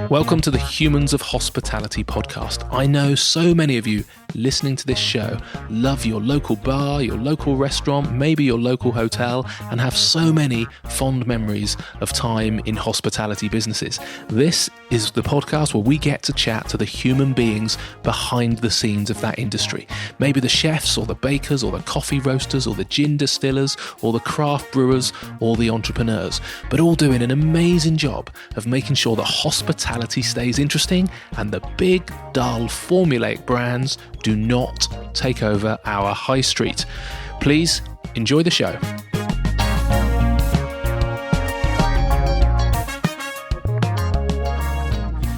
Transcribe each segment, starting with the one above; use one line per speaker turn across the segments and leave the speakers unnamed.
Welcome to the Humans of Hospitality podcast. I know so many of you listening to this show love your local bar, your local restaurant, maybe your local hotel, and have so many fond memories of time in hospitality businesses. This is the podcast where we get to chat to the human beings behind the scenes of that industry. Maybe the chefs or the bakers or the coffee roasters or the gin distillers or the craft brewers or the entrepreneurs, but all doing an amazing job of making sure that hospitality stays interesting and the big, dull, formulaic brands do not take over our high street. Please enjoy the show.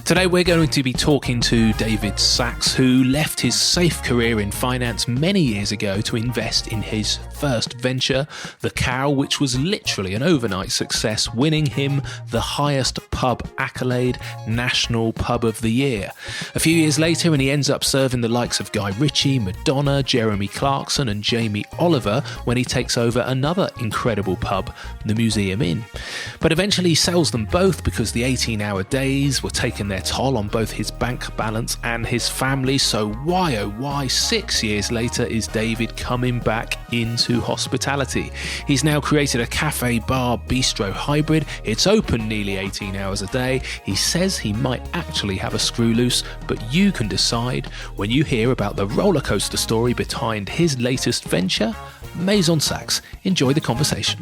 Today we're going to be talking to David Sax, who left his safe career in finance many years ago to invest in his first venture, The Cow, which was literally an overnight success, winning him the highest pub accolade, National Pub of the Year. A few years later, and he ends up serving the likes of Guy Ritchie, Madonna, Jeremy Clarkson and Jamie Oliver when he takes over another incredible pub, the Museum Inn. But eventually he sells them both because the 18-hour days were taking their toll on both his bank balance and his family. So why, oh why, 6 years later is David coming back into hospitality? He's now created a café-bar-bistro hybrid. It's open nearly 18 hours a day. He says he might actually have a screw loose, but you can decide when you hear about the rollercoaster story behind his latest venture, Maison Sax. Enjoy the conversation.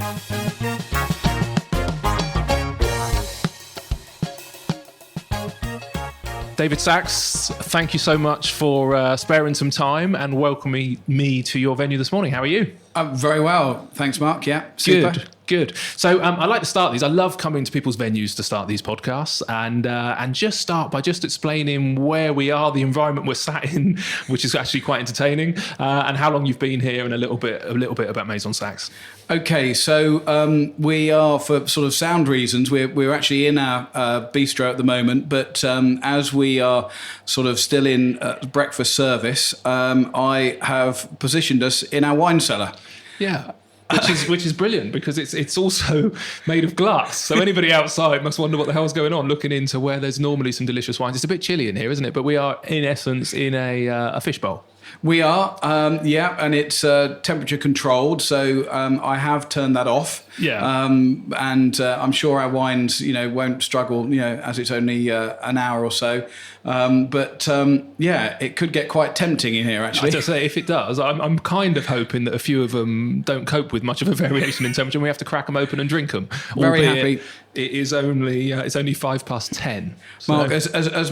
David Sax, thank you so much for sparing some time and welcoming me to your venue this morning. How are you?
Very well. Thanks, Mark. Yeah, super.
Good. So I like to start these. I love coming to people's venues to start these podcasts and just start by just explaining where we are, the environment we're sat in, which is actually quite entertaining, and how long you've been here, and a little bit about Maison Sax.
Okay, so we are, for sort of sound reasons, we're actually in our bistro at the moment, but as we are sort of still in breakfast service, I have positioned us in our wine cellar.
Yeah. Which is brilliant because it's also made of glass. So anybody outside must wonder what the hell's going on, looking into where there's normally some delicious wines. It's a bit chilly in here, isn't it? But we are, in essence, in a fishbowl.
We are, and it's temperature controlled, so I have turned that off.
Yeah.
And I'm sure our wines, won't struggle, as it's only an hour or so. But it could get quite tempting in here, actually.
I just say, if it does, I'm kind of hoping that a few of them don't cope with much of a variation in temperature, and we have to crack them open and drink them.
Very happy.
It is only it's only 10:05. So.
Mark, as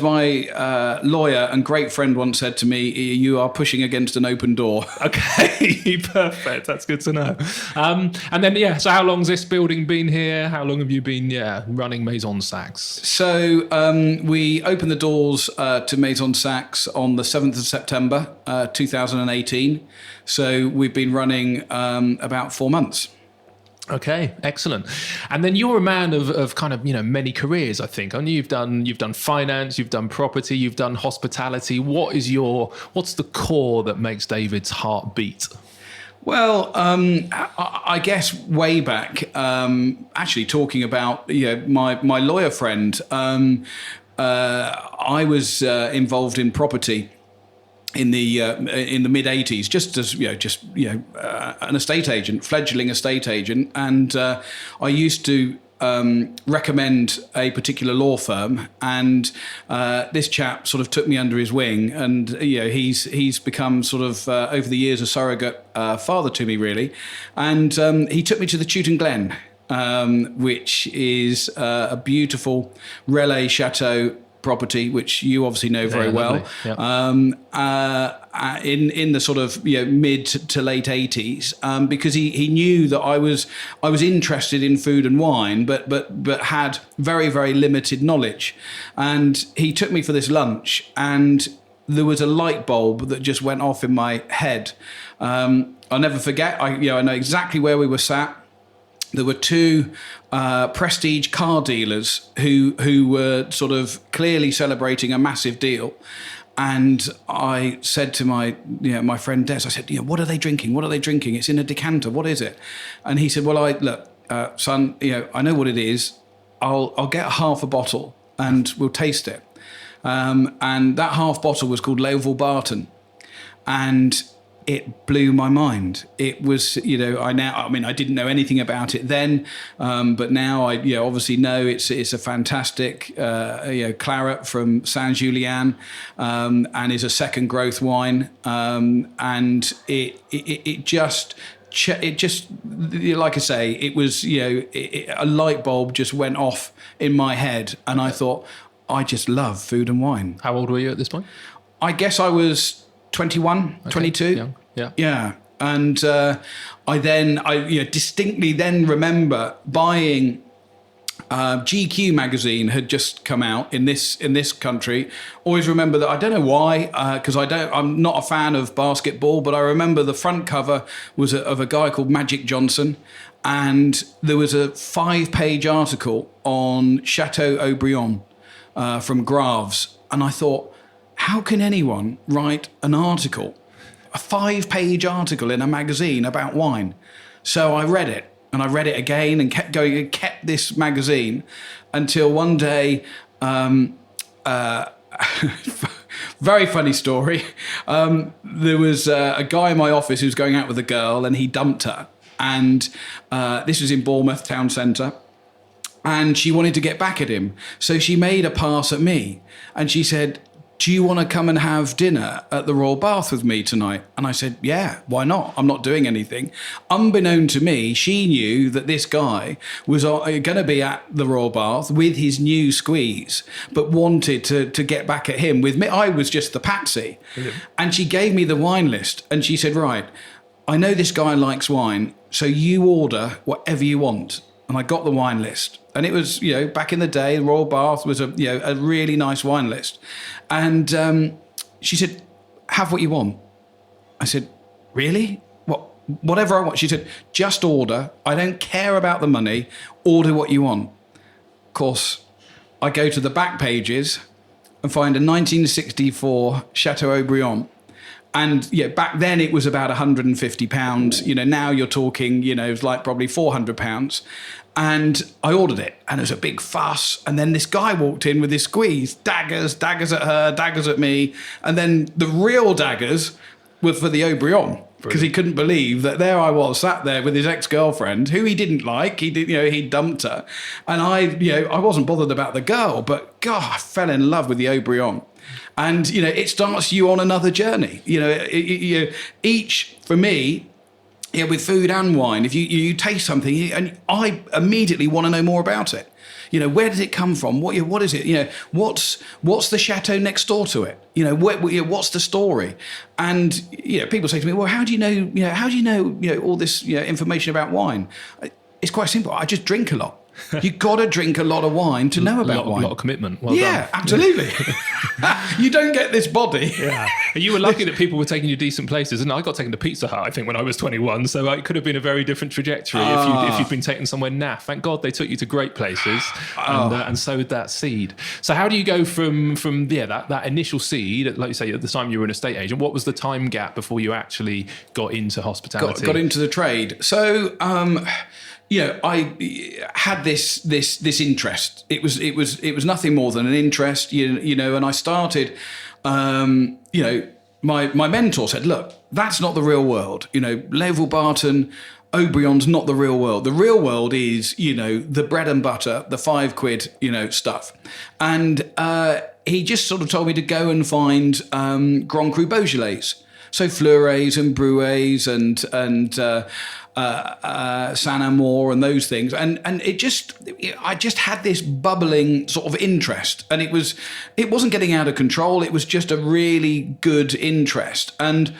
my lawyer and great friend once said to me, you are pushing against an open door.
Okay, perfect. That's good to know. And then so how long's this building been here? How long have you been running Maison Sax?
So we opened the doors to Maison Sax on the 7th of September 2018. So we've been running about 4 months.
Okay, excellent. And then you're a man of kind of, many careers, I think. I know you've done finance, you've done property, you've done hospitality. What's the core that makes David's heart beat? Well,
I guess way back, actually talking about my lawyer friend, I was involved in property in the mid 80s, just as an estate agent, fledgling estate agent, and I used to recommend a particular law firm, and this chap sort of took me under his wing, and he's become sort of over the years a surrogate father to me, really, and he took me to the Chewton Glen, which is a beautiful Relais Chateau property, which you obviously know very well. Yeah. In the sort of mid to late 80s, because he knew that I was interested in food and wine, but had very, very limited knowledge, and he took me for this lunch, and there was a light bulb that just went off in my head. I'll never forget. I know exactly where we were sat. There were two prestige car dealers who were sort of clearly celebrating a massive deal. And I said to my friend Des, I said, what are they drinking? What are they drinking? It's in a decanter. What is it? And he said, well, look, son, I know what it is. I'll get half a bottle and we'll taste it. And that half bottle was called Level Barton. And it blew my mind. It was, I didn't know anything about it then, but now I, obviously know it's a fantastic, claret from Saint Julien, and is a second growth wine, and it just, like I say, it was, a light bulb just went off in my head, and I thought, I just love food and wine.
How old were you at this point?
I guess I was 21, okay. 22.
Young. Yeah.
Yeah. And I distinctly then remember buying GQ magazine had just come out in this country. Always remember that. I don't know why, because I'm not a fan of basketball, but I remember the front cover was of a guy called Magic Johnson, and there was a 5-page article on Chateau Aubryon from Graves, and I thought, how can anyone write an article, a 5-page article in a magazine about wine? So I read it, and I read it again and kept going and kept this magazine until one day, very funny story. There was a guy in my office who was going out with a girl, and he dumped her. And this was in Bournemouth town centre. And she wanted to get back at him. So she made a pass at me, and she said, do you want to come and have dinner at the Royal Bath with me tonight? And I said, yeah, why not? I'm not doing anything. Unbeknown to me, she knew that this guy was going to be at the Royal Bath with his new squeeze, but wanted to get back at him with me. I was just the patsy. Brilliant. And she gave me the wine list, and she said, right, I know this guy likes wine, so you order whatever you want. And I got the wine list, and it was, back in the day, the Royal Bath was a really nice wine list. And she said, have what you want. I said, really? Whatever I want. She said, just order. I don't care about the money. Order what you want. Of course, I go to the back pages and find a 1964 Chateau Aubryon. And back then it was about £150. Now you're talking, it was like probably £400. And I ordered it, and it was a big fuss. And then this guy walked in with his squeeze, daggers at her, daggers at me. And then the real daggers were for the Aubryon, because he couldn't believe that there I was sat there with his ex-girlfriend, who he didn't like. He did, he dumped her. And I wasn't bothered about the girl, but God, I fell in love with the Aubryon. And, it starts you on another journey. Each, for me, with food and wine, if you taste something, and I immediately want to know more about it. Where does it come from? What is it? What's the chateau next door to it? What's the story? And people say to me, well, how do you know? How do you know? All this information about wine? It's quite simple. I just drink a lot. You've got to drink a lot of wine to know about wine. A lot of commitment. Well done. Absolutely. You don't get this body.
Yeah. You were lucky that people were taking you decent places. And I got taken to Pizza Hut, I think, when I was 21. So it could have been a very different trajectory if you'd been taken somewhere naff. Thank God they took you to great places and sowed that seed. So how do you go from that initial seed, like you say, at the time you were an estate agent, what was the time gap before you actually got into hospitality?
Got into the trade. So... I had this interest. It was nothing more than an interest, and I started, my mentor said, look, that's not the real world. Level Barton, Aubrion's not the real world. The real world is, the bread and butter, the £5, stuff. And he just sort of told me to go and find Grand Cru Beaujolais. So Fleurets and Bruets and Saint Amour and those things, and I just had this bubbling sort of interest, and it wasn't getting out of control. It was just a really good interest, and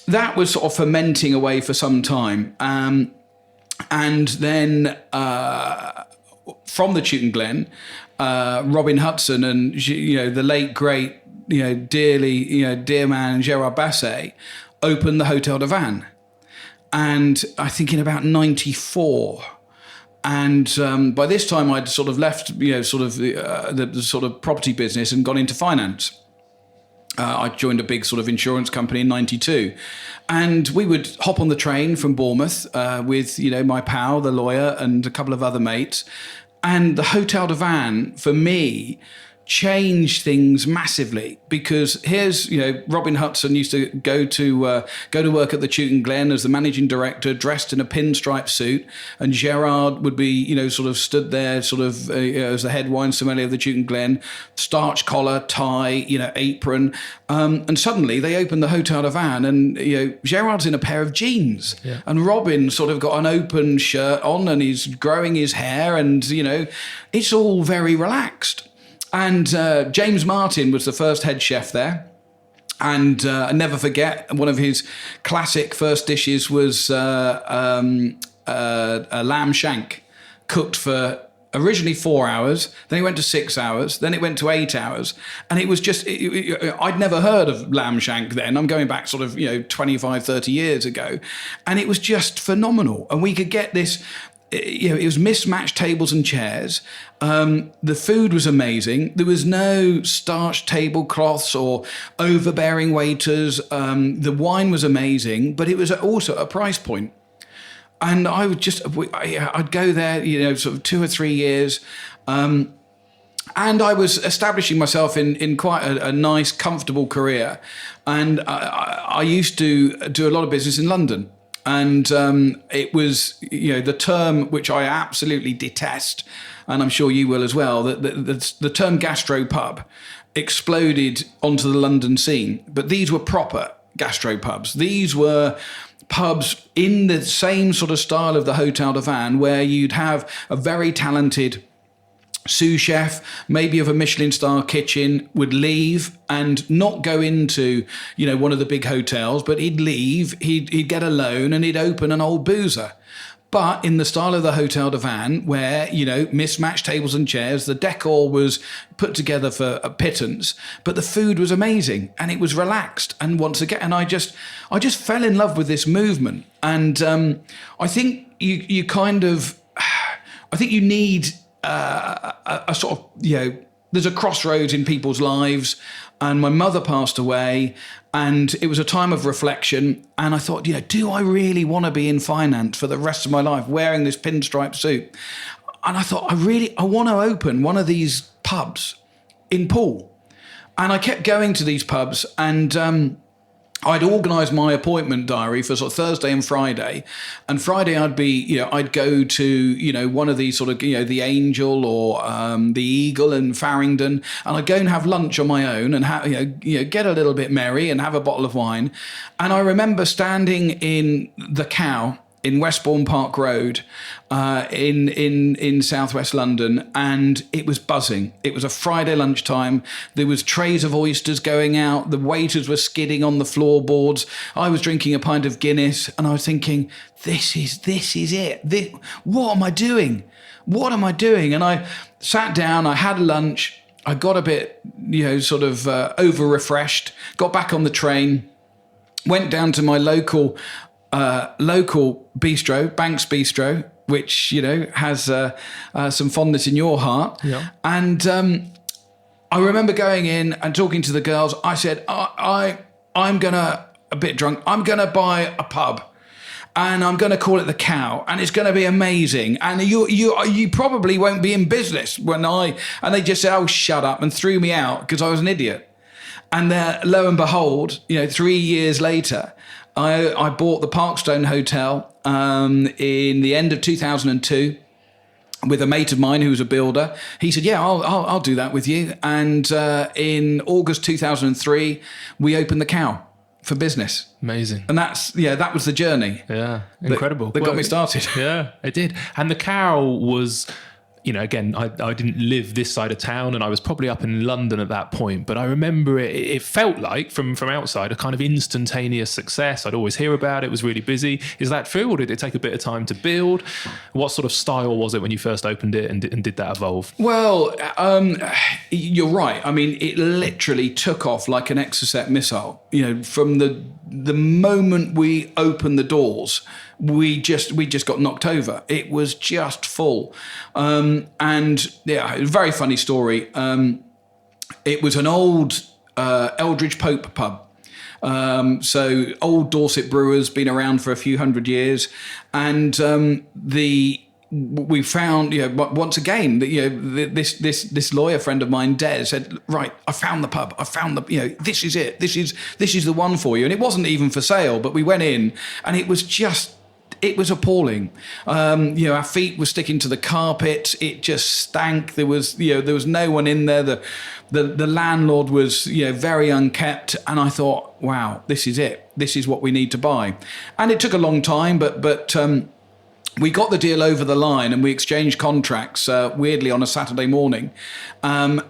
that was sort of fermenting away for some time. And then from the Chewton Glen, Robin Hudson and the late great dear man Gerard Basset opened the Hotel de Vannes. And I think in about 94, and by this time I'd sort of left, the sort of property business and gone into finance. I joined a big sort of insurance company in '92, and we would hop on the train from Bournemouth with my pal, the lawyer, and a couple of other mates. And the Hotel de Van for me changed things massively, because here's Robin Hudson used to go to work at the Chewton Glen as the managing director, dressed in a pinstripe suit, and Gerard would be sort of stood there sort of as the head wine sommelier of the Chewton Glen, starch collar, tie, apron, and suddenly they opened the Hotel de Van, and Gerard's in a pair of jeans, and Robin sort of got an open shirt on, and he's growing his hair, and it's all very relaxed. And James Martin was the first head chef there. And I never forget, one of his classic first dishes was a lamb shank, cooked for originally 4 hours. Then it went to 6 hours. Then it went to 8 hours. And it was just, I'd never heard of lamb shank then. I'm going back sort of, 25, 30 years ago. And it was just phenomenal. And we could get this... it was mismatched tables and chairs. The food was amazing. There was no starched tablecloths or overbearing waiters. The wine was amazing, but it was also a price point. And I'd go there, sort of 2 or 3 years. And I was establishing myself in quite a nice, comfortable career. And I used to do a lot of business in London. And it was, the term which I absolutely detest, and I'm sure you will as well, that the term gastropub exploded onto the London scene. But these were proper gastropubs. These were pubs in the same sort of style of the Hotel de Van, where you'd have a very talented sous chef, maybe of a Michelin star kitchen, would leave and not go into, one of the big hotels, but he'd leave, he'd get a loan, and he'd open an old boozer. But in the style of the Hotel de Van, where, mismatched tables and chairs, the decor was put together for a pittance, but the food was amazing and it was relaxed. And once again, and I just fell in love with this movement. And I think you need a sort of, there's a crossroads in people's lives, and my mother passed away, and it was a time of reflection, and I thought, do I really want to be in finance for the rest of my life wearing this pinstripe suit? And I thought, I want to open one of these pubs in Poole. And I kept going to these pubs, and I'd organised my appointment diary for sort of Thursday and Friday. And Friday I'd go to, one of these sort of, the Angel or the Eagle in Farringdon. And I'd go and have lunch on my own and get a little bit merry and have a bottle of wine. And I remember standing in the Cow in Westbourne Park Road in southwest London, and it was buzzing. It was a Friday lunchtime. There was trays of oysters going out. The waiters were skidding on the floorboards. I was drinking a pint of Guinness, and I was thinking, this is it. What am I doing? What am I doing? And I sat down, I had lunch, I got a bit, over-refreshed, got back on the train, went down to my local bistro, Banks Bistro, which, has some fondness in your heart. Yeah. And I remember going in and talking to the girls. I said, I'm going to, a bit drunk, I'm going to buy a pub, and I'm going to call it the Cow, and it's going to be amazing. And you probably won't be in business and they just said, oh, shut up, and threw me out because I was an idiot. And lo and behold, 3 years later, I bought the Parkstone Hotel in the end of 2002 with a mate of mine who was a builder. He said, yeah, I'll do that with you. And in August 2003, we opened the Cow for business.
Amazing.
And that was the journey.
Yeah, incredible.
That got me started.
Yeah, it did. And the Cow was... again, I didn't live this side of town, and I was probably up in London at that point, but I remember it felt like from outside a kind of instantaneous success. I'd always hear about it. It was really busy. Is that true, or did it take a bit of time to build? What sort of style was it when you first opened it, and did that evolve? Well,
you're right. I mean, it literally took off like an Exocet missile. From the moment we opened the doors, we just got knocked over. It was just full. And yeah, very funny story. It was an old Eldridge Pope pub. So old Dorset brewers, been around for a few hundred years, and we found, once again, that this lawyer friend of mine, Des, said, right, I found the pub. I found this is it. This is the one for you. And it wasn't even for sale, but we went in, and it was appalling. Our feet were sticking to the carpet. It just stank. There was no one in there. The landlord was, very unkept. And I thought, wow, this is it. This is what we need to buy. And it took a long time, but we got the deal over the line, and we exchanged contracts, weirdly, on a Saturday morning. So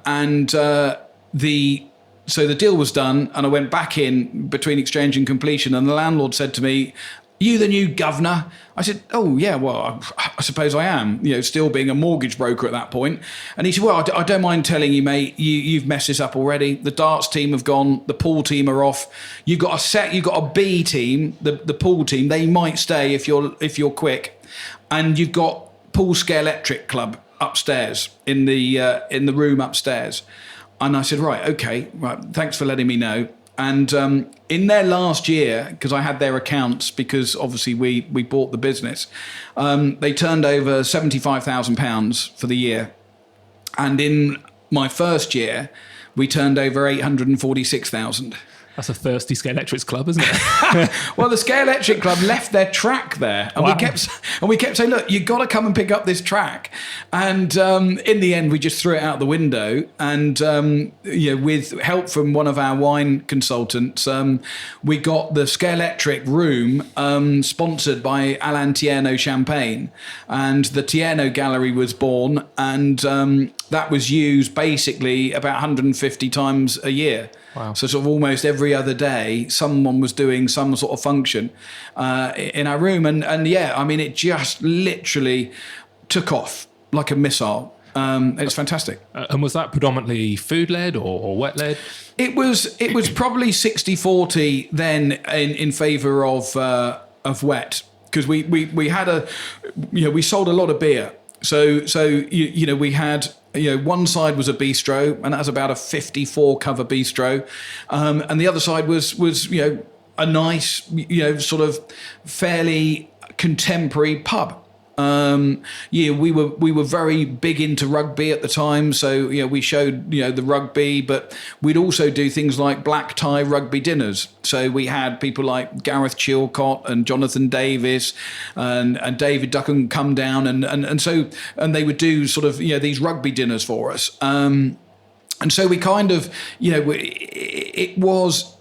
the deal was done, and I went back in between exchange and completion, and the landlord said to me, "You the new governor?" I said, "Oh, yeah, well, I suppose I am," still being a mortgage broker at that point. And he said, "Well, I don't mind telling you, mate, you've messed this up already. The darts team have gone, the pool team are off. You've got a B team, the pool team. They might stay if you're quick. And you've got Pool Scale Electric Club upstairs in the room upstairs." And I said, right, thanks for letting me know. And in their last year, because I had their accounts, because obviously we bought the business, they turned over £75,000 for the year. And in my first year, we turned over 846,000.
That's a thirsty Scale Electrics club, isn't it?
Well, the Scale Electric Club left their track there, and we kept saying, "Look, you got to come and pick up this track." And in the end, we just threw it out the window. And with help from one of our wine consultants, we got the Scale Electric room sponsored by Alain Tierno Champagne, and the Tierno Gallery was born, and that was used basically about 150 times a year.
Wow.
So sort of almost every other day, someone was doing some sort of function in our room. And it just literally took off like a missile. It's fantastic.
And was that predominantly food-led or wet-led?
It was probably 60-40 then in favour of wet, because we had we sold a lot of beer. So we had, one side was a bistro, and that was about a 54 cover bistro, and the other side was a nice, sort of fairly contemporary pub. We were very big into rugby at the time, so we showed the rugby, but we'd also do things like black tie rugby dinners. So we had people like Gareth Chilcott and Jonathan Davis and David Duckham come down, and they would do sort of these rugby dinners for us. And so we kind of it was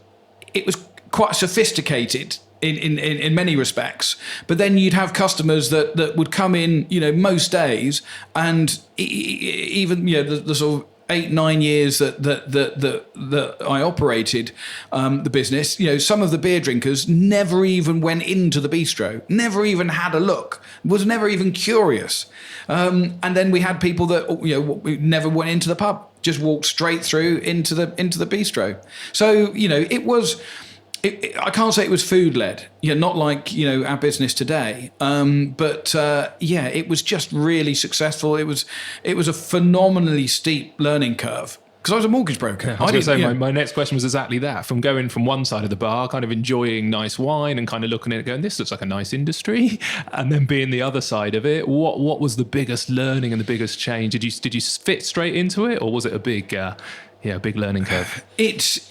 quite sophisticated in many respects, but then you'd have customers that would come in, most days, and even the sort of 8-9 years that I operated the business, some of the beer drinkers never even went into the bistro, never even had a look, was never even curious, and then we had people that never went into the pub, just walked straight through into the bistro. So it was. I can't say it was food-led, not like, our business today. But it was just really successful. It was a phenomenally steep learning curve, because I was a mortgage broker.
Yeah, I was going to say, my next question was exactly that. From going from one side of the bar, kind of enjoying nice wine and kind of looking at it going, this looks like a nice industry, and then being the other side of it, what was the biggest learning and the biggest change? Did you fit straight into it, or was it a big learning curve?
It's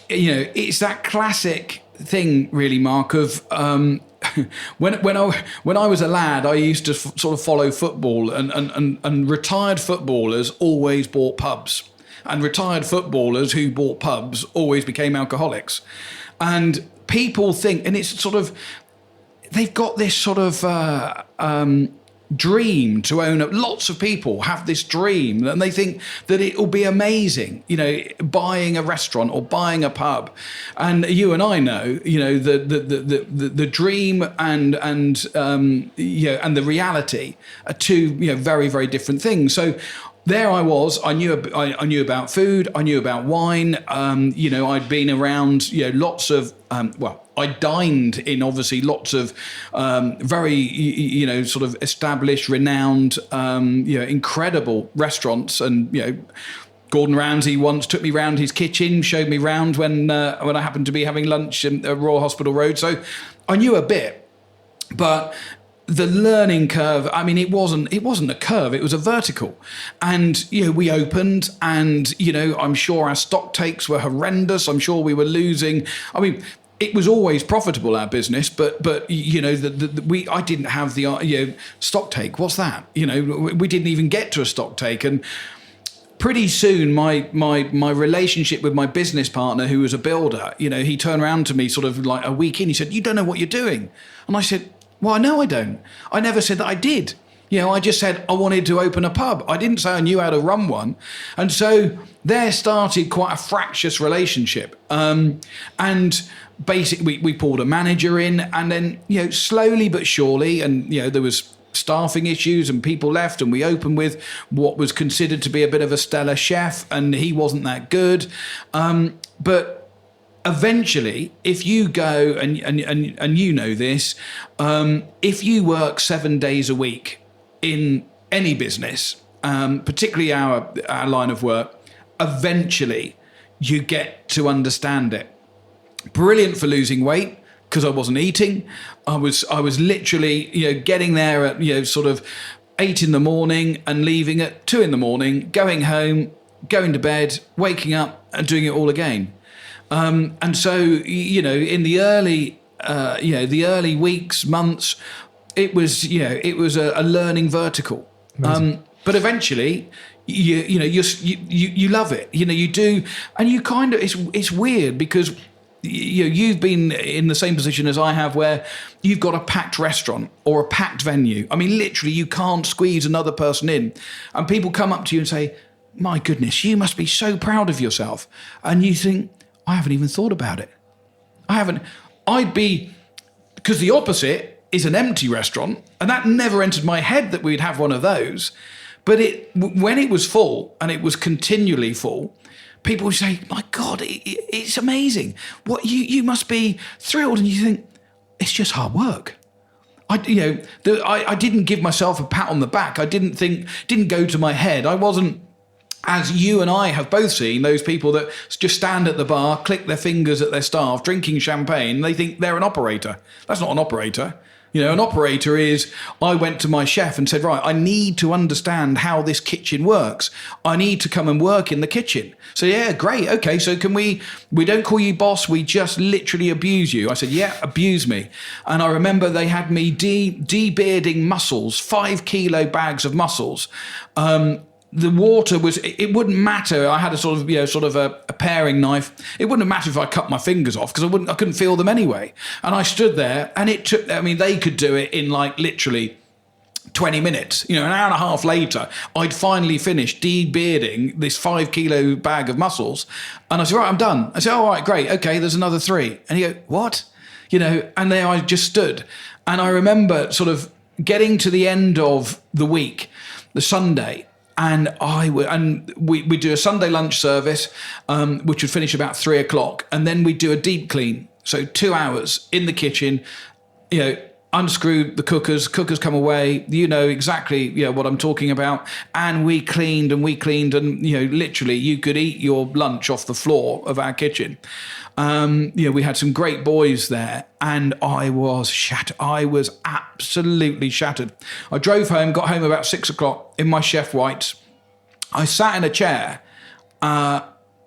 that classic thing, really, Mark, of when I was a lad, I used to sort of follow football, and retired footballers always bought pubs, and retired footballers who bought pubs always became alcoholics. And people think, and it's sort of, they've got this sort of dream to own it. Lots of people have this dream, and they think that it will be amazing, buying a restaurant or buying a pub. And you and I know, the dream and the reality are two, very, very different things. So there I was. I knew about food. I knew about wine. I'd been around, lots of I dined in obviously lots of very sort of established, renowned, incredible restaurants, and Gordon Ramsay once took me round his kitchen, showed me round when I happened to be having lunch at Royal Hospital Road. So I knew a bit, but the learning curve, I mean, it wasn't a curve, it was a vertical. And, we opened and, I'm sure our stock takes were horrendous. I'm sure we were losing. I mean, it was always profitable, our business, but I didn't have the stock take. What's that? We didn't even get to a stock take. And pretty soon, my relationship with my business partner, who was a builder, he turned around to me sort of like a week in. He said, "You don't know what you're doing." And I said, "Well, no, I don't. I never said that I did. I just said I wanted to open a pub. I didn't say I knew how to run one." And so there started quite a fractious relationship. And basically, we pulled a manager in, and then slowly but surely, and there was staffing issues and people left, and we opened with what was considered to be a bit of a stellar chef, and he wasn't that good. But eventually, if you go and this, if you work 7 days a week in any business, particularly our line of work, eventually you get to understand it. Brilliant for losing weight, because I wasn't eating. I was literally, getting there at, sort of 8 a.m. and leaving at 2 a.m, going home, going to bed, waking up and doing it all again. And so, in the early weeks, months, it was a learning vertical. But eventually, you love it. You do, and you kind of, it's weird because you've been in the same position as I have, where you've got a packed restaurant or a packed venue. I mean, literally, you can't squeeze another person in. And people come up to you and say, "My goodness, you must be so proud of yourself." And you think, I haven't even thought about it. Because the opposite is an empty restaurant. And that never entered my head that we'd have one of those. But when it was full, and it was continually full, people would say, "My God, it's amazing. What you must be thrilled." And you think, it's just hard work. I didn't give myself a pat on the back. Didn't go to my head. I wasn't, as you and I have both seen, those people that just stand at the bar, click their fingers at their staff, drinking champagne. They think they're an operator. That's not an operator. An operator is, I went to my chef and said, "Right, I need to understand how this kitchen works. I need to come and work in the kitchen." So, yeah, great. Okay, so can we don't call you boss, we just literally abuse you. I said, "Yeah, abuse me." And I remember they had me de-bearding mussels, 5 kilo bags of mussels. The water it wouldn't matter. I had a sort of a paring knife. It wouldn't matter if I cut my fingers off, because I couldn't feel them anyway. And I stood there, and it took, they could do it in like literally 20 minutes. An hour and a half later, I'd finally finished de-bearding this 5 kilo bag of mussels. And I said, "Right, I'm done." I said, "All right, great. Okay, there's another 3. And he go, "What?" And there I just stood. And I remember sort of getting to the end of the week, the Sunday, and we do a Sunday lunch service, which would finish about 3 o'clock, and then we do a deep clean. So 2 hours in the kitchen, unscrew the cookers come away. Exactly what I'm talking about. And we cleaned, and literally you could eat your lunch off the floor of our kitchen. We had some great boys there, and I was shattered. I was absolutely shattered. I drove home, got home about 6 o'clock in my chef whites. I sat in a chair,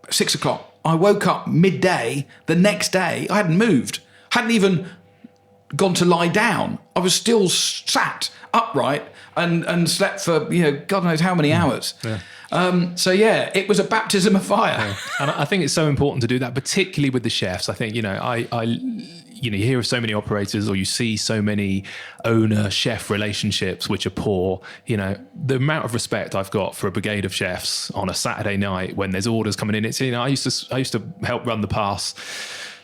6 o'clock. I woke up midday the next day. I hadn't moved, hadn't even gone to lie down. I was still sat upright and slept for, God knows how many hours. Yeah. It was a baptism of fire.
Yeah. And I think it's so important to do that, particularly with the chefs. I think, you hear of so many operators, or you see so many owner-chef relationships which are poor. The amount of respect I've got for a brigade of chefs on a Saturday night when there's orders coming in. It's, I used to help run the pass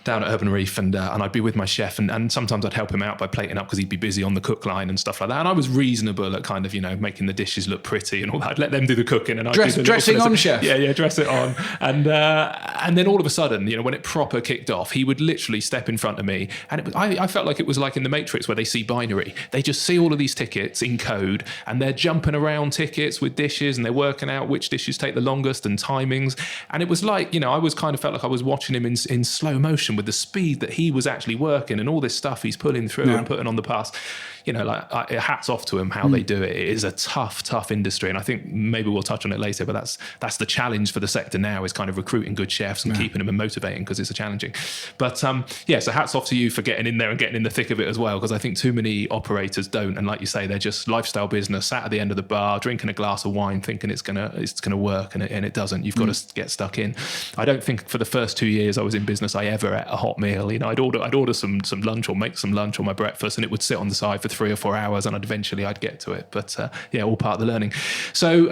down at Urban Reef, and I'd be with my chef, and sometimes I'd help him out by plating up because he'd be busy on the cook line and stuff like that. And I was reasonable at kind of, making the dishes look pretty and all that. I'd let them do the cooking, and I'd do the
dressing on, chef.
Yeah, dress it on. And then all of a sudden, when it proper kicked off, he would literally step in front of me, and I felt like it was like in the Matrix where they see binary. They just see all of these tickets in code, and they're jumping around tickets with dishes, and they're working out which dishes take the longest and timings. And it was like, I was kind of felt like I was watching him in slow motion with the speed that he was actually working and all this stuff he's pulling through and putting on the pass. Hats off to him how they do it. It is a tough industry, and I think maybe we'll touch on it later, but that's the challenge for the sector now, is kind of recruiting good chefs and keeping them and motivating, because it's a challenging. But so hats off to you for getting in there and getting in the thick of it as well, because I think too many operators don't, and like you say, they're just lifestyle business, sat at the end of the bar drinking a glass of wine thinking it's gonna work, and it doesn't. You've got to get stuck in. I don't think for the first 2 years I was in business I ever ate a hot meal. I'd order some lunch or make some lunch or my breakfast, and it would sit on the side for 3 or 4 hours, and I'd get to it. But all part of the learning. So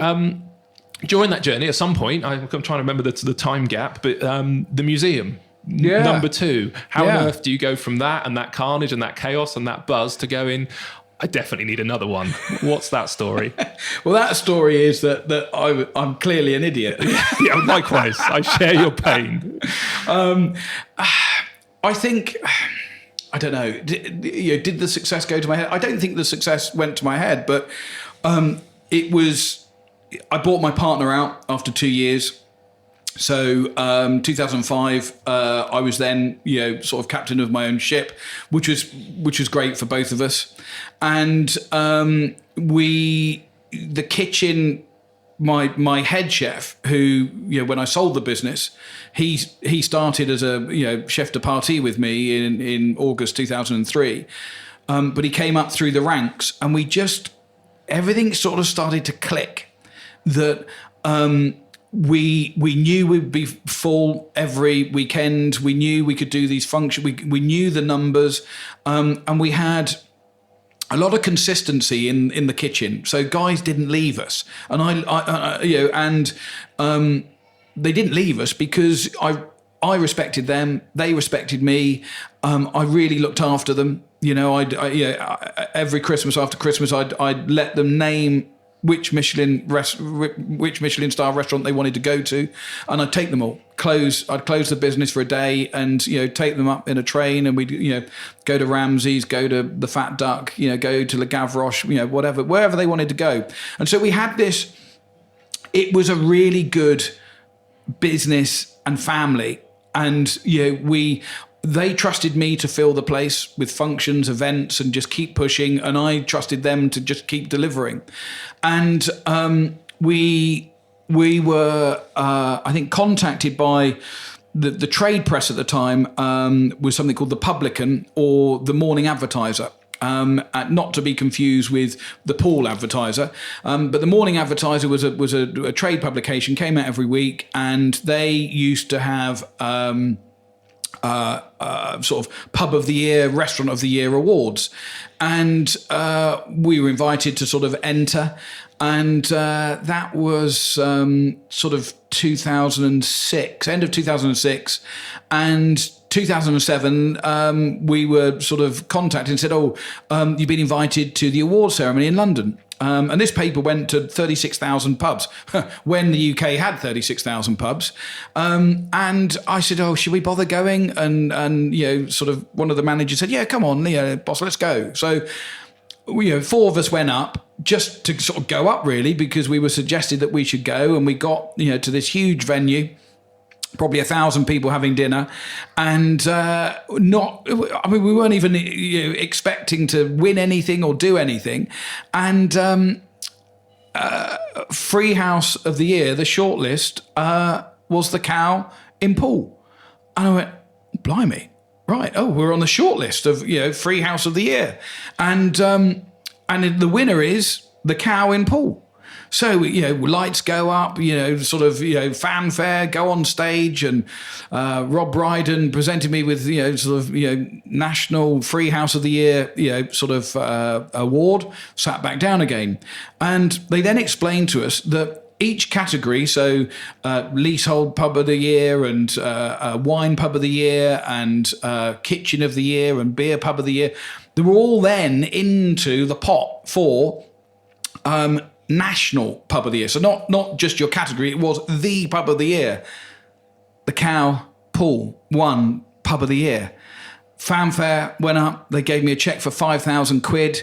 during that journey, at some point, I'm trying to remember the time gap, but the museum. Yeah. Number 2. How on earth do you go from that and that carnage and that chaos and that buzz to going, I definitely need another one? What's that story?
Well, that story is that I'm clearly an idiot.
Yeah, likewise. I share your pain.
I think, I don't know, did the success go to my head? I don't think the success went to my head, but it was, I bought my partner out after 2 years. So 2005, I was then, sort of captain of my own ship, which was great for both of us. And the kitchen, my head chef, who, when I sold the business, he started as a chef de partie with me in August 2003, but he came up through the ranks, and everything sort of started to click. That we knew we'd be full every weekend. We knew we could do these functions. We knew the numbers, and we had a lot of consistency in the kitchen. So guys didn't leave us, and they didn't leave us because I respected them. They respected me. I really looked after them. Every Christmas after Christmas, I'd let them name which Michelin star restaurant they wanted to go to, and I'd take them all. I'd close the business for a day, and take them up in a train, and we'd go to Ramsay's, go to the Fat Duck, go to Le Gavroche, wherever they wanted to go. And so we had this. It was a really good business and family, and they trusted me to fill the place with functions, events, and just keep pushing. And I trusted them to just keep delivering. And we were, I think, contacted by the trade press at the time, was something called the Publican or the Morning Advertiser. Not to be confused with the Paul Advertiser, but the Morning Advertiser was a trade publication, came out every week, and they used to have sort of pub of the year, restaurant of the year awards, and we were invited to sort of enter, and that was sort of 2006, end of 2006, and 2007 we were sort of contacted and said, you've been invited to the award ceremony in London. And this paper went to 36,000 pubs when the UK had 36,000 pubs. And I said, should we bother going? And sort of one of the managers said, yeah, come on, boss, let's go. So, 4 of us went up just to sort of go up, really, because we were suggested that we should go. And we got, to this huge venue, probably 1,000 people having dinner, and we weren't even expecting to win anything or do anything. And Free House of the Year, the shortlist, was the cow in Poole. And I went, blimey, right? We're on the shortlist of Free House of the Year, and the winner is the cow in Poole. So, lights go up, fanfare, go on stage, and Rob Brydon presented me with, National Free House of the Year, award, sat back down again. And they then explained to us that each category, so leasehold pub of the year and wine pub of the year and kitchen of the year and beer pub of the year, they were all then into the pot for national pub of the year. So not just your category, it was the pub of the year. The Cow Pool won pub of the year. Fanfare went up. They gave me a check for 5,000 quid.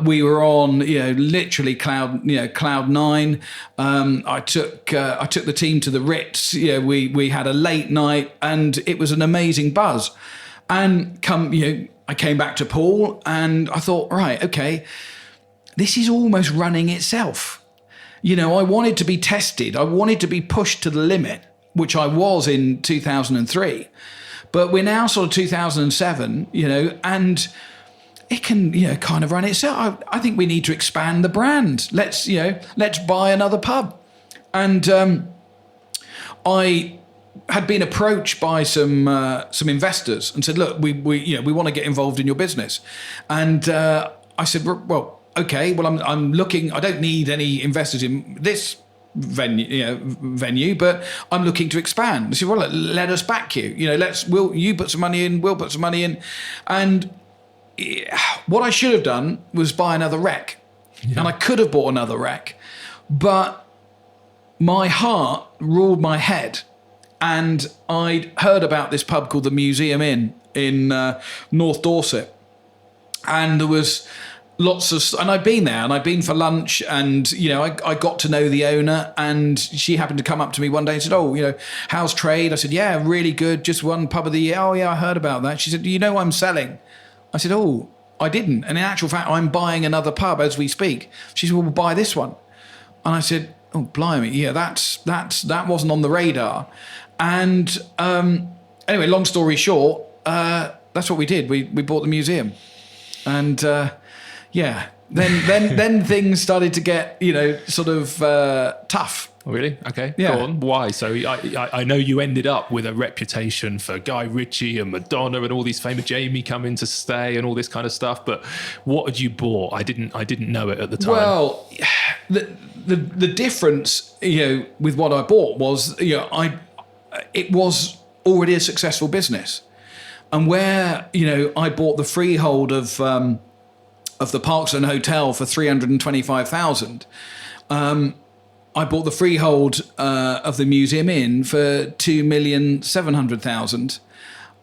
We were on, literally cloud nine. I took the team to the Ritz. We had a late night, and it was an amazing buzz. And I came back to Paul, and I thought, right, okay, this is almost running itself. I wanted to be tested. I wanted to be pushed to the limit, which I was in 2003. But we're now sort of 2007, and it can, kind of run itself. I think we need to expand the brand. Let's buy another pub. And I had been approached by some investors and said, look, we want to get involved in your business. And I said, well, okay, well, I'm looking. I don't need any investors in this venue, but I'm looking to expand. They said, well, let us back you. You put some money in, we'll put some money in. And what I should have done was buy another rec. Yeah. And I could have bought another rec, but my heart ruled my head. And I'd heard about this pub called the Museum Inn in North Dorset. And there was and I'd been there and I'd been for lunch, and, I got to know the owner, and she happened to come up to me one day and said, oh, how's trade? I said, yeah, really good. Just one pub of the year. Oh yeah, I heard about that. She said, I'm selling. I said, oh, I didn't. And in actual fact, I'm buying another pub as we speak. She said, well, we'll buy this one. And I said, oh, blimey. Yeah, that wasn't on the radar. And anyway, long story short, that's what we did. We bought the museum. And then things started to get, sort of tough.
Really? Okay.
Yeah.
Go on. Why? So I know you ended up with a reputation for Guy Ritchie and Madonna and all these famous Jamie coming to stay and all this kind of stuff. But what had you bought? I didn't know it at the time.
Well, the difference, with what I bought was, it was already a successful business, and where I bought the freehold of the Parkson Hotel for 325,000. I bought the freehold of the Museum Inn for 2,700,000.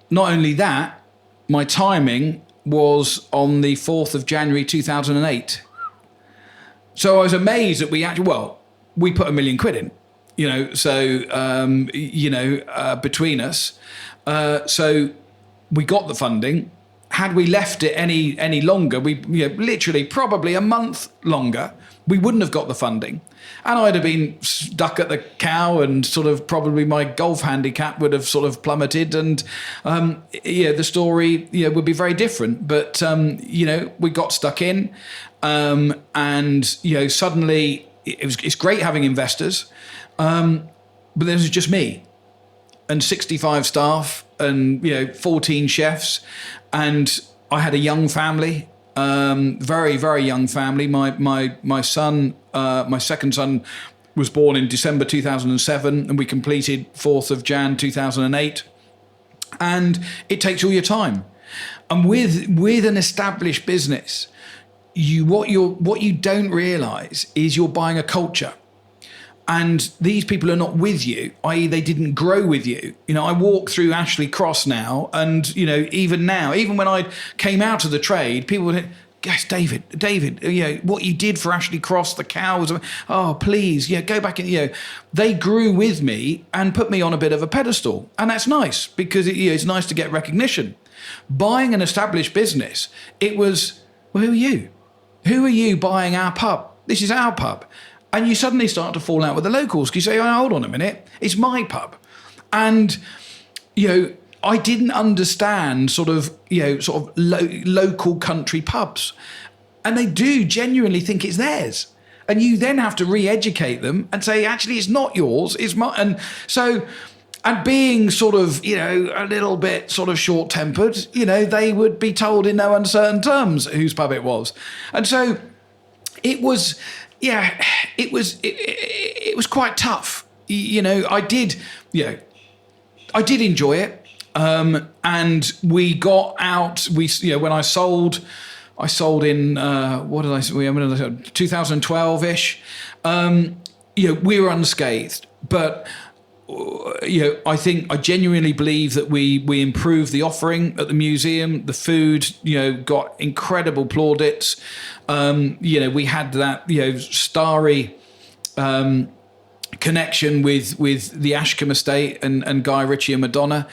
Not only that, my timing was on the 4th of January 2008. So I was amazed that we put £1 million in, between us. So we got the funding. Had we left it any longer, literally probably a month longer, we wouldn't have got the funding. And I'd have been stuck at the Cow, and sort of probably my golf handicap would have sort of plummeted, and the story would be very different. But we got stuck in, and suddenly it's great having investors, but there was just me and 65 staff and 14 chefs, and I had a young family. Very, very young family. My son, my second son, was born in December 2007, and we completed 4th of Jan 2008. And it takes all your time. And with an established business, what you don't realise is you're buying a culture. And these people are not with you, i.e. they didn't grow with you. I walk through Ashley Cross now, and, even now, even when I came out of the trade, people would say, yes, David, what you did for Ashley Cross, the cows, oh, please, go back and, they grew with me and put me on a bit of a pedestal. And that's nice, because it's nice to get recognition. Buying an established business, it was, well, who are you? Who are you buying our pub? This is our pub. And you suddenly start to fall out with the locals, because you say, oh, hold on a minute, it's my pub. And, I didn't understand sort of local country pubs. And they do genuinely think it's theirs. And you then have to re-educate them and say, actually, it's not yours, it's mine. And so, and being sort of, a little bit sort of short-tempered, they would be told in no uncertain terms whose pub it was. And so it was yeah, it was quite tough. I did enjoy it. And we got out. When I sold in 2012 ish. We were unscathed, but I think I genuinely believe that we improved the offering at the museum. The food, got incredible plaudits. We had that starry connection with the Ashcombe estate and Guy Ritchie and Madonna.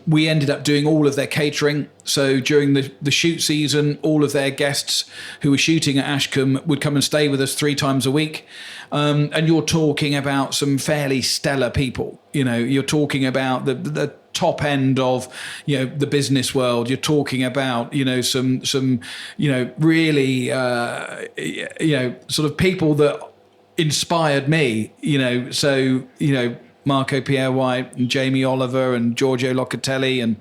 We ended up doing all of their catering. So during the shoot season, all of their guests who were shooting at Ashcombe would come and stay with us 3 times a week. And you're talking about some fairly stellar people. You're talking about the top end of the business world. You're talking about some really sort of people that inspired me, Marco Pierre White and Jamie Oliver and Giorgio Locatelli and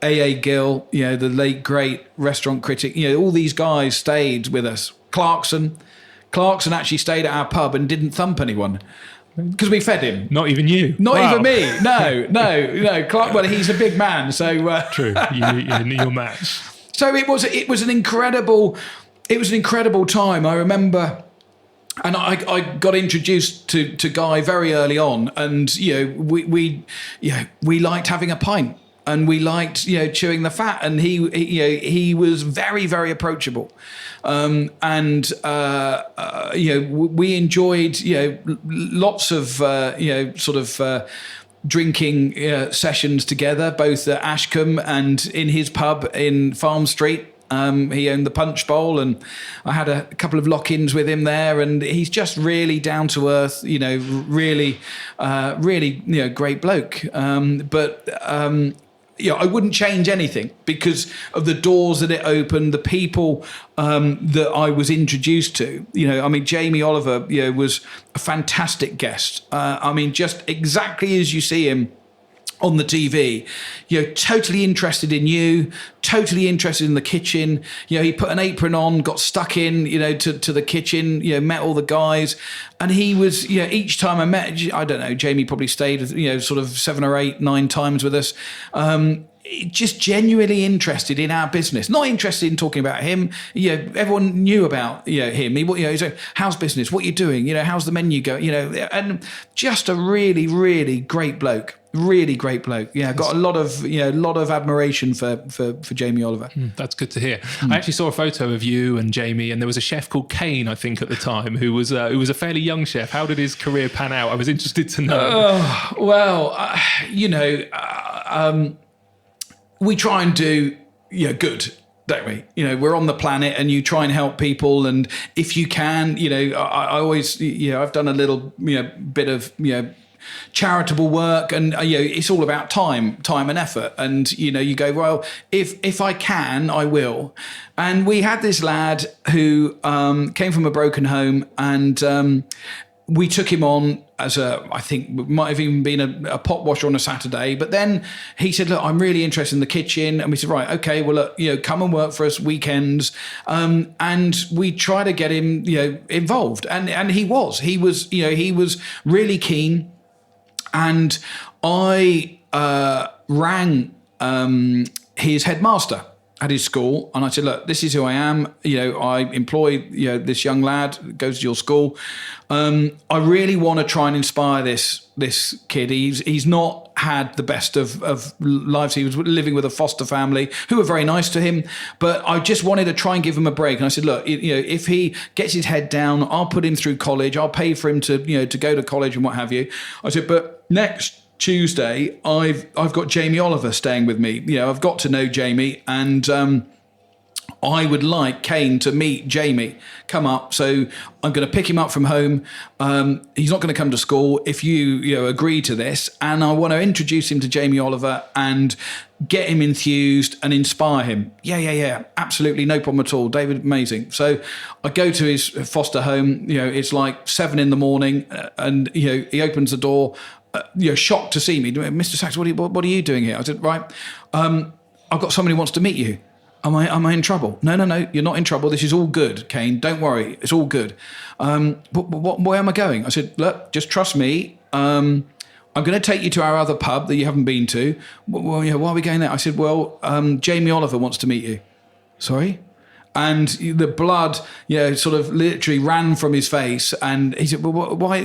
A.A. Gill, the late great restaurant critic. All these guys stayed with us. Clarkson actually stayed at our pub and didn't thump anyone because we fed him.
Not even you.
Not even me. No. Clark. Well, he's a big man, so
true. Your match.
So it was an incredible time. I remember. And I got introduced to Guy very early on, and we liked having a pint, and we liked chewing the fat, and he was very, very approachable, and we enjoyed lots of drinking sessions together, both at Ashcombe and in his pub in Farm Street. He owned the Punch Bowl, and I had a couple of lock-ins with him there. And he's just really down to earth, really great bloke. I wouldn't change anything because of the doors that it opened, the people that I was introduced to. Jamie Oliver, was a fantastic guest. Just exactly as you see him on the TV, totally interested in you, totally interested in the kitchen. He put an apron on, got stuck in, to the kitchen, met all the guys. And he was, each time I met, I don't know, Jamie probably stayed, sort of 7 or 8, 9 times with us. Just genuinely interested in our business, not interested in talking about him. Everyone knew about him. He's like, how's business? What are you doing? How's the menu going? And just a really, really great bloke. Really great bloke. Yeah, got a lot of admiration for Jamie Oliver.
That's good to hear. I actually saw a photo of you and Jamie, and there was a chef called Kane, I think, at the time, who was a fairly young chef. How did his career pan out? I was interested to know.
We try and do good, don't we? We're on the planet, and you try and help people, and if you can, I always I've done a little bit of charitable work, and it's all about time and effort, and you go, well, if I can, I will. And we had this lad who came from a broken home, and we took him on as I think might have even been a pot washer on a Saturday. But then he said, look, I'm really interested in the kitchen. And we said, right, okay, well, look, come and work for us weekends. And we try to get him, involved. And he was really keen. And I rang his headmaster at his school, and I said, look, this is who I am. I employ this young lad, goes to your school. I really want to try and inspire this kid. He's not had the best of lives. He was living with a foster family who were very nice to him, but I just wanted to try and give him a break. And I said, look, if he gets his head down, I'll put him through college. I'll pay for him to go to college and what have you. I said, but next Tuesday, I've got Jamie Oliver staying with me. I've got to know Jamie, and I would like Kane to meet Jamie, come up. So I'm going to pick him up from home. He's not going to come to school if you agree to this. And I want to introduce him to Jamie Oliver and get him enthused and inspire him. Yeah. Absolutely. No problem at all. David, amazing. So I go to his foster home. It's like 7 a.m, and he opens the door, shocked to see me. Mr. Sax, what are you doing here? I said, right, I've got somebody who wants to meet you. Am I in trouble? No, you're not in trouble. This is all good, Kane. Don't worry. It's all good. But where am I going? I said, look, just trust me. I'm going to take you to our other pub that you haven't been to. Well, yeah, why are we going there? I said, well, Jamie Oliver wants to meet you. Sorry? And the blood, sort of literally ran from his face. And he said, well, why?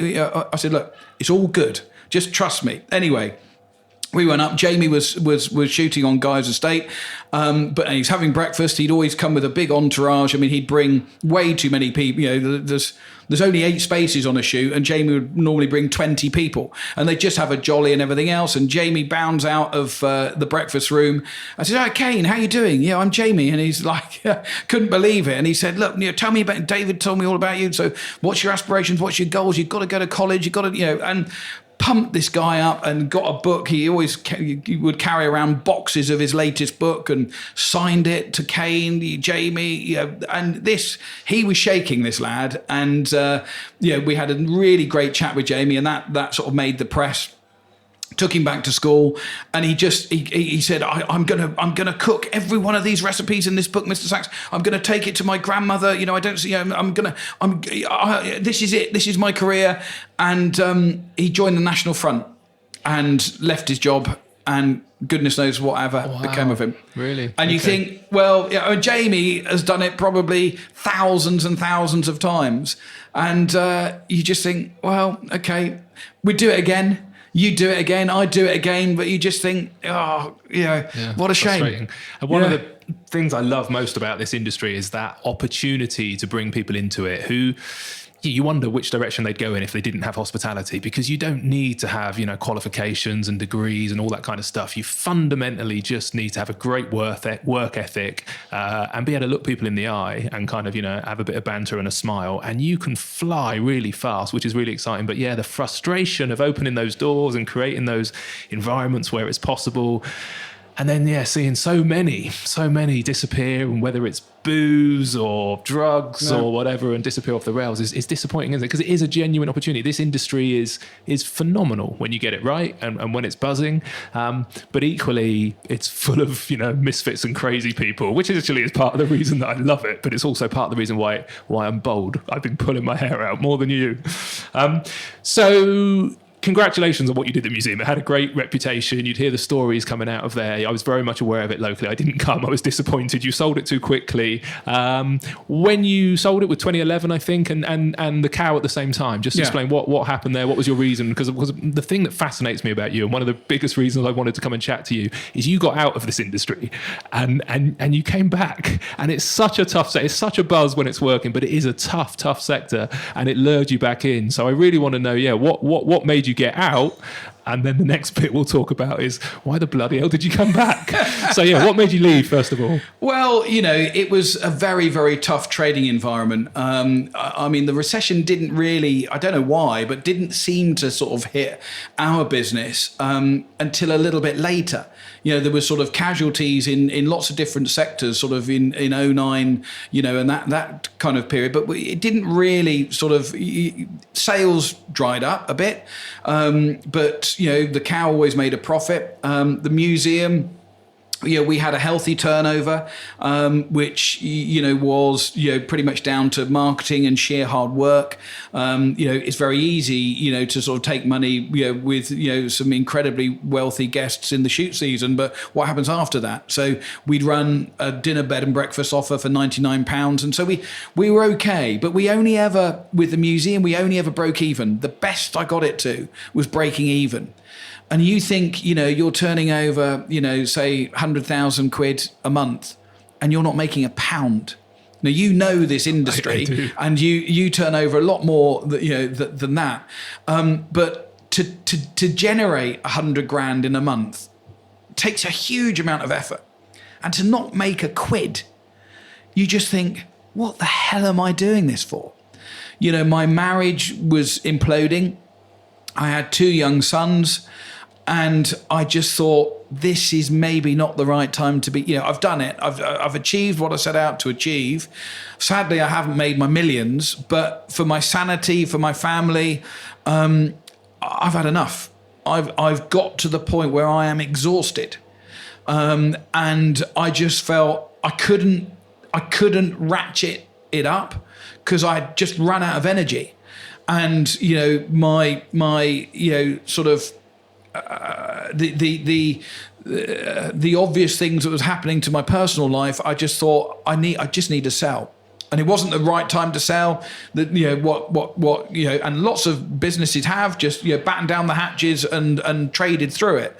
I said, look, it's all good. Just trust me. Anyway, we went up. Jamie was shooting on Guy's estate, but he's having breakfast. He'd always come with a big entourage. I mean, he'd bring way too many people. There's only 8 spaces on a shoot, and Jamie would normally bring 20 people, and they'd just have a jolly and everything else. And Jamie bounds out of the breakfast room. I said, "Oh, Kane, how you doing?" "Yeah, I'm Jamie." And he's like, couldn't believe it. And he said, "Look, tell me about David. Told me all about you. So, what's your aspirations? What's your goals? You've got to go to college. You've got to, and." Pumped this guy up and got a book. He would carry around boxes of his latest book and signed it to Kane, Jamie, and he was shaking, this lad. And we had a really great chat with Jamie, and that sort of made the press. Took him back to school, and he said, I'm gonna cook every one of these recipes in this book, Mr. Sax. I'm gonna take it to my grandmother. I don't see. This is it. This is my career. And he joined the National Front and left his job, and goodness knows whatever became of him.
Really?
And you think, well, Jamie has done it probably thousands and thousands of times, and you just think, well, okay, we do it again. You do it again, I do it again, but you just think, what a shame.
And one of the things I love most about this industry is that opportunity to bring people into it who you wonder which direction they'd go in if they didn't have hospitality, because you don't need to have, qualifications and degrees and all that kind of stuff. You fundamentally just need to have a great work ethic and be able to look people in the eye and kind of, have a bit of banter and a smile, and you can fly really fast, which is really exciting. But the frustration of opening those doors and creating those environments where it's possible, and then, seeing so many disappear, and whether it's booze or drugs or whatever, and disappear off the rails is disappointing, isn't it? Because it is a genuine opportunity. This industry is phenomenal when you get it right and when it's buzzing. But equally, it's full of, misfits and crazy people, which actually is part of the reason that I love it. But it's also part of the reason why I'm bold. I've been pulling my hair out more than you. So congratulations on what you did at the museum. It had a great reputation. You'd hear the stories coming out of there. I was very much aware of it locally. I didn't come. I was disappointed. You sold it too quickly. When you sold it with 2011, I think, and the cow at the same time, just explain what happened there. What was your reason? Because the thing that fascinates me about you, and one of the biggest reasons I wanted to come and chat to you, is you got out of this industry and you came back. And it's such a tough sector. It's such a buzz when it's working, but it is a tough sector, and it lured you back in. So I really want to know, what made you get out? And then the next bit we'll talk about is, why the bloody hell did you come back? So what made you leave, first of all?
Well, it was a very, very tough trading environment. I mean, the recession didn't really, I don't know why, but didn't seem to sort of hit our business until a little bit later. There was sort of casualties in lots of different sectors, sort of in 2009, and that kind of period. But it didn't really sort of, sales dried up a bit. But the cow always made a profit. The museum, we had a healthy turnover, which, was, pretty much down to marketing and sheer hard work. It's very easy, to sort of take money, with, some incredibly wealthy guests in the shoot season. But what happens after that? So we'd run a dinner, bed and breakfast offer for £99. And so we were okay, but with the museum, we only ever broke even. The best I got it to was breaking even. And you think, you're turning over, say 100,000 quid a month, and you're not making a pound. Now, this industry, and you turn over a lot more, than that. But to generate 100 grand in a month takes a huge amount of effort, and to not make a quid, you just think, what the hell am I doing this for? My marriage was imploding. I had 2 young sons. And I just thought, this is maybe not the right time to be, I've done it. I've achieved what I set out to achieve. Sadly, I haven't made my millions, but for my sanity, for my family, I've had enough. I've got to the point where I am exhausted. And I just felt I couldn't ratchet it up because I just run out of energy. And, my sort of the obvious things that was happening to my personal life, I just thought I just need to sell. And it wasn't the right time to sell. That and lots of businesses have just battened down the hatches and traded through it.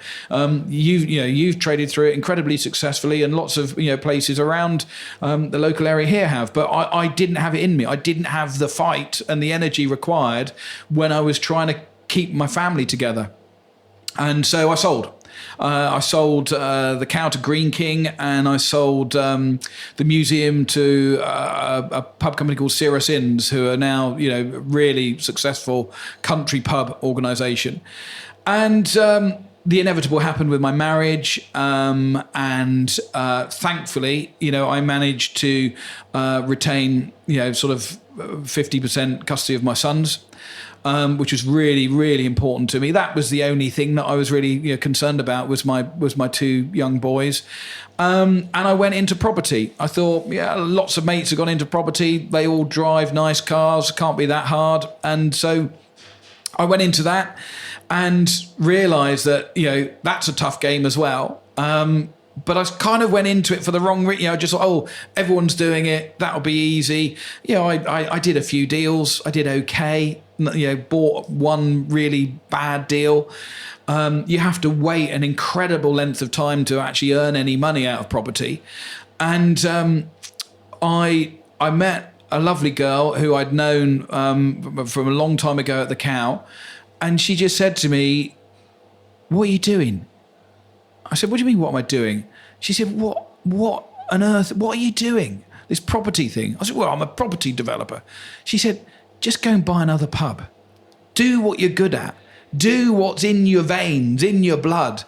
You've traded through it incredibly successfully, and lots of places around the local area here have. But I didn't have it in me. I didn't have the fight and the energy required when I was trying to keep my family together. And so I sold. I sold the Cow to Green King, and I sold the museum to a pub company called Cirrus Inns, who are now, really successful country pub organisation. And the inevitable happened with my marriage, and thankfully, I managed to retain, sort of 50% custody of my sons. Which was really, really important to me. That was the only thing that I was really concerned about was my two young boys. And I went into property. I thought, lots of mates have gone into property. They all drive nice cars. Can't be that hard. And so I went into that and realised that, that's a tough game as well. But I kind of went into it for the wrong reason. I just thought, everyone's doing it. That'll be easy. I did a few deals. I did okay. Bought one really bad deal. You have to wait an incredible length of time to actually earn any money out of property. And I met a lovely girl who I'd known from a long time ago at the Cow. And she just said to me, "What are you doing?" I said, "What do you mean, what am I doing?" She said, what on earth, what are you doing? This property thing. I said, "Well, I'm a property developer." She said, "Just go and buy another pub. Do what you're good at. Do what's in your veins, in your blood."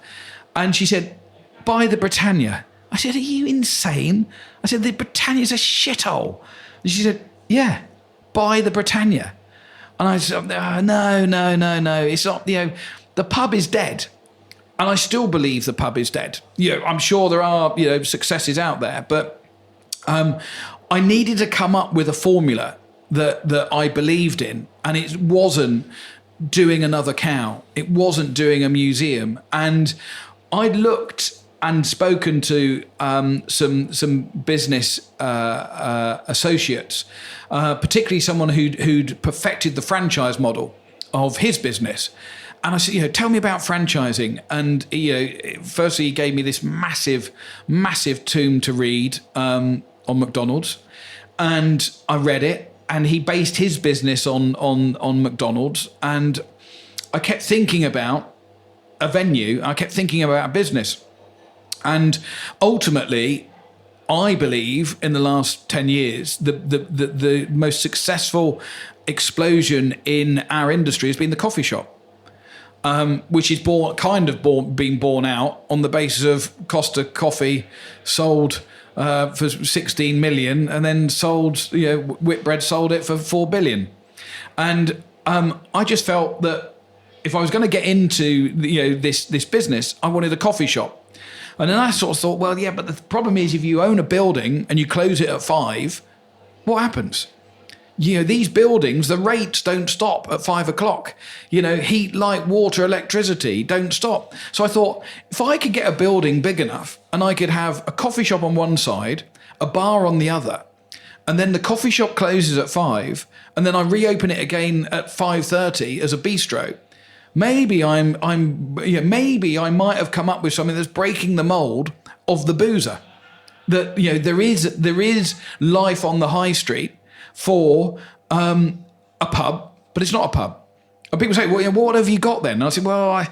And she said, "Buy the Britannia." I said, "Are you insane?" I said, "The Britannia's a shithole." And she said, "Yeah, buy the Britannia." And I said, no. It's not, the pub is dead. And I still believe the pub is dead. I'm sure there are, successes out there, but I needed to come up with a formula that I believed in, and it wasn't doing another Cow. It wasn't doing a museum. And I'd looked and spoken to some business associates, particularly someone who'd perfected the franchise model of his business. And I said, tell me about franchising. And, firstly, he gave me this massive, massive tome to read on McDonald's. And I read it, and he based his business on McDonald's. And I kept thinking about a venue. I kept thinking about a business. And ultimately, I believe in the last 10 years, the most successful explosion in our industry has been the coffee shop. Which is being born out on the basis of Costa Coffee sold for 16 million, and then sold, Whitbread sold it for 4 billion. And I just felt that if I was going to get into this business, I wanted a coffee shop. And then I sort of thought, well, yeah, but the problem is if you own a building and you close it at 5, what happens? These buildings, the rates don't stop at 5 o'clock. Heat, light, water, electricity don't stop. So I thought, if I could get a building big enough and I could have a coffee shop on one side, a bar on the other, and then the coffee shop closes at 5, and then I reopen it again at 5:30 as a bistro, maybe maybe I might have come up with something that's breaking the mold of the boozer. That there is life on the high street for a pub, but it's not a pub. And people say, well, what have you got then? And I said, well,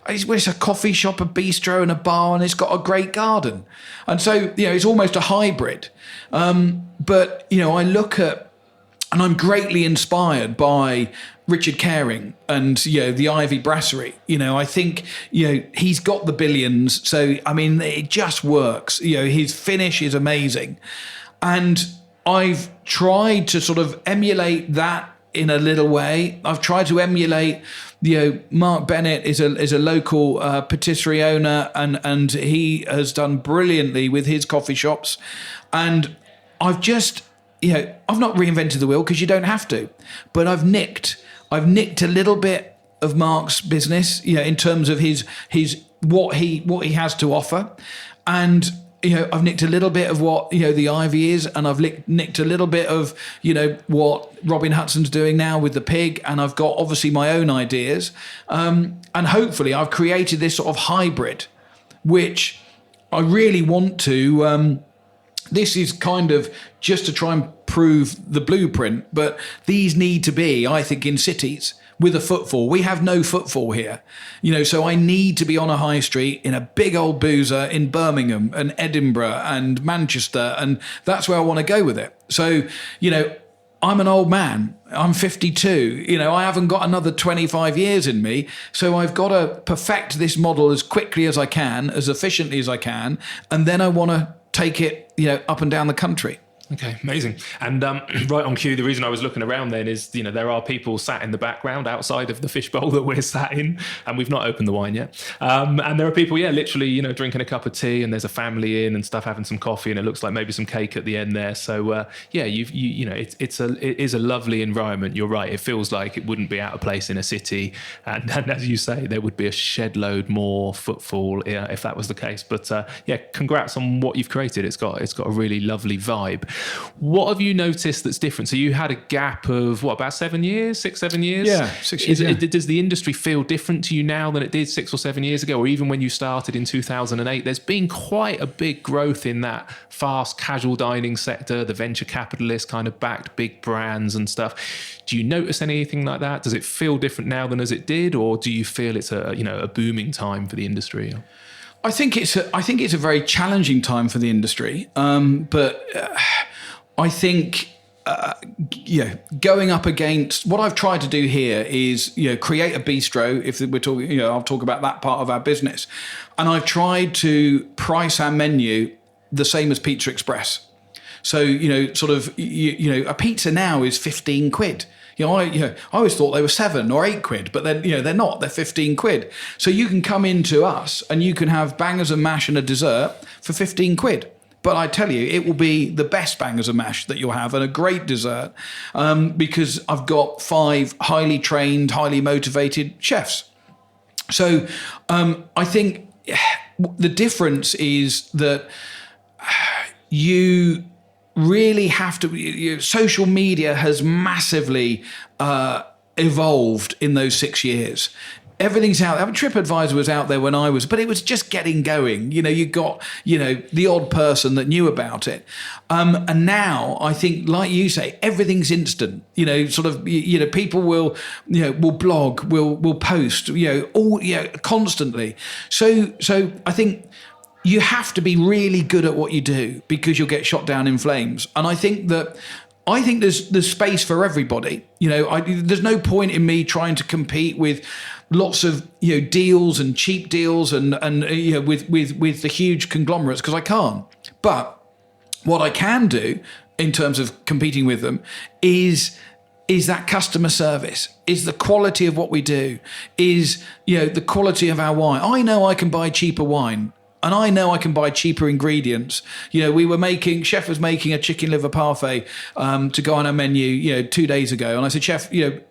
it's a coffee shop, a bistro, and a bar, and it's got a great garden. And so, it's almost a hybrid. But I look at, and I'm greatly inspired by Richard Caring and, the Ivy Brasserie. I think, he's got the billions. So, it just works. His finish is amazing. And I've tried to sort of emulate that in a little way. I've tried to emulate, Mark Bennett is a local patisserie owner, and he has done brilliantly with his coffee shops. And I've just, I've not reinvented the wheel because you don't have to, but I've nicked a little bit of Mark's business, in terms of his what he has to offer. And I've nicked a little bit of what the Ivy is, and I've nicked a little bit of what Robin Hudson's doing now with the pig, and I've got obviously my own ideas, and hopefully I've created this sort of hybrid, which I really want to. This is kind of just to try and prove the blueprint, but these need to be, I think, in cities with a footfall. We have no footfall here, so I need to be on a high street in a big old boozer in Birmingham and Edinburgh and Manchester, and that's where I want to go with it. So, I'm an old man. I'm 52. I haven't got another 25 years in me, so I've got to perfect this model as quickly as I can, as efficiently as I can, and then I want to take it, up and down the country.
Okay, amazing. And right on cue, the reason I was looking around then is, there are people sat in the background outside of the fishbowl that we're sat in, and we've not opened the wine yet. And there are people, literally, drinking a cup of tea, and there's a family in and stuff, having some coffee, and it looks like maybe some cake at the end there. So it is a lovely environment. You're right. It feels like it wouldn't be out of place in a city, and as you say, there would be a shed load more footfall if that was the case. But congrats on what you've created. It's got a really lovely vibe. What have you noticed that's different? So you had a gap of about 7 years, 6-7 years?
Yeah, 6 years.
Does the industry feel different to you now than it did 6 or 7 years ago, or even when you started in 2008? There's been quite a big growth in that fast casual dining sector, the venture capitalist kind of backed big brands and stuff. Do you notice anything like that? Does it feel different now than as it did, or do you feel it's a booming time for the industry?
I think it's a very challenging time for the industry, but I think going up against what I've tried to do here is create a bistro. If we're talking, I'll talk about that part of our business, and I've tried to price our menu the same as Pizza Express. So a pizza now is 15 quid. I always thought they were 7 or 8 quid, but then, they're not, they're 15 quid. So you can come into us and you can have bangers and mash and a dessert for 15 quid. But I tell you, it will be the best bangers and mash that you'll have and a great dessert, because I've got 5 highly trained, highly motivated chefs. So I think the difference is that you really have to. Social media has massively evolved in those 6 years. Everything's out there. TripAdvisor was out there when I was, but it was just getting going. You got, the odd person that knew about it. And now I think, like you say, everything's instant. People will blog, will post, constantly. So I think you have to be really good at what you do, because you'll get shot down in flames. And I think there's space for everybody. There's no point in me trying to compete with lots of deals and cheap deals and with the huge conglomerates, because I can't. But what I can do in terms of competing with them is that customer service, is the quality of what we do, is the quality of our wine. I know I can buy cheaper wine. And I know I can buy cheaper ingredients. Chef was making a chicken liver parfait to go on our menu, 2 days ago. And I said, Chef,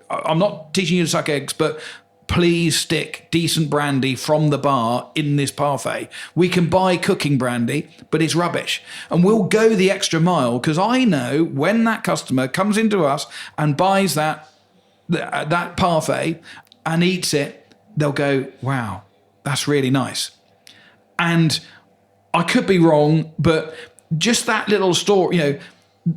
I'm not teaching you to suck eggs, but please stick decent brandy from the bar in this parfait. We can buy cooking brandy, but it's rubbish. And we'll go the extra mile, because I know when that customer comes into us and buys that parfait and eats it, they'll go, wow, that's really nice. And I could be wrong, but just that little story,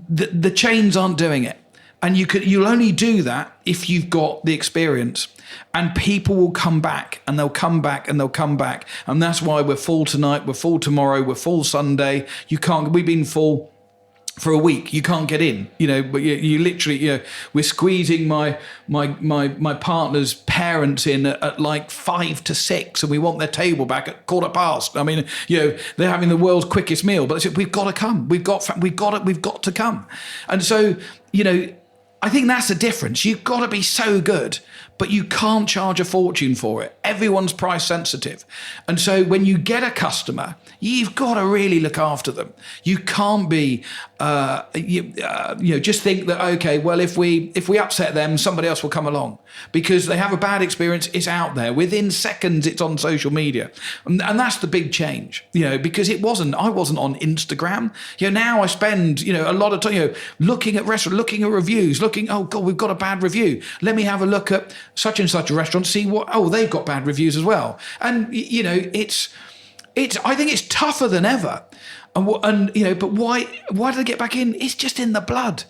the chains aren't doing it. And you'll only do that if you've got the experience. And people will come back, and they'll come back, and they'll come back. And that's why we're full tonight, we're full tomorrow, we're full Sunday. We've been full for a week. You can't get in, but you literally, we're squeezing my partner's parents in at like 5 to 6, and we want their table back at 1:15. I mean, they're having the world's quickest meal, but they said, we've got to come. We've got to come. And so, I think that's the difference. You've got to be so good, but you can't charge a fortune for it. Everyone's price sensitive. And so when you get a customer, you've got to really look after them. You can't be, just think that, okay, well, if we upset them, somebody else will come along because they have a bad experience. It's out there within seconds. It's on social media. And that's the big change, because I wasn't on Instagram. Now I spend, a lot of time, looking at restaurants, looking at reviews, oh God, we've got a bad review. Let me have a look at such and such a restaurant, see they've got bad reviews as well. And, I think it's tougher than ever. But why did I get back in? It's just in the blood.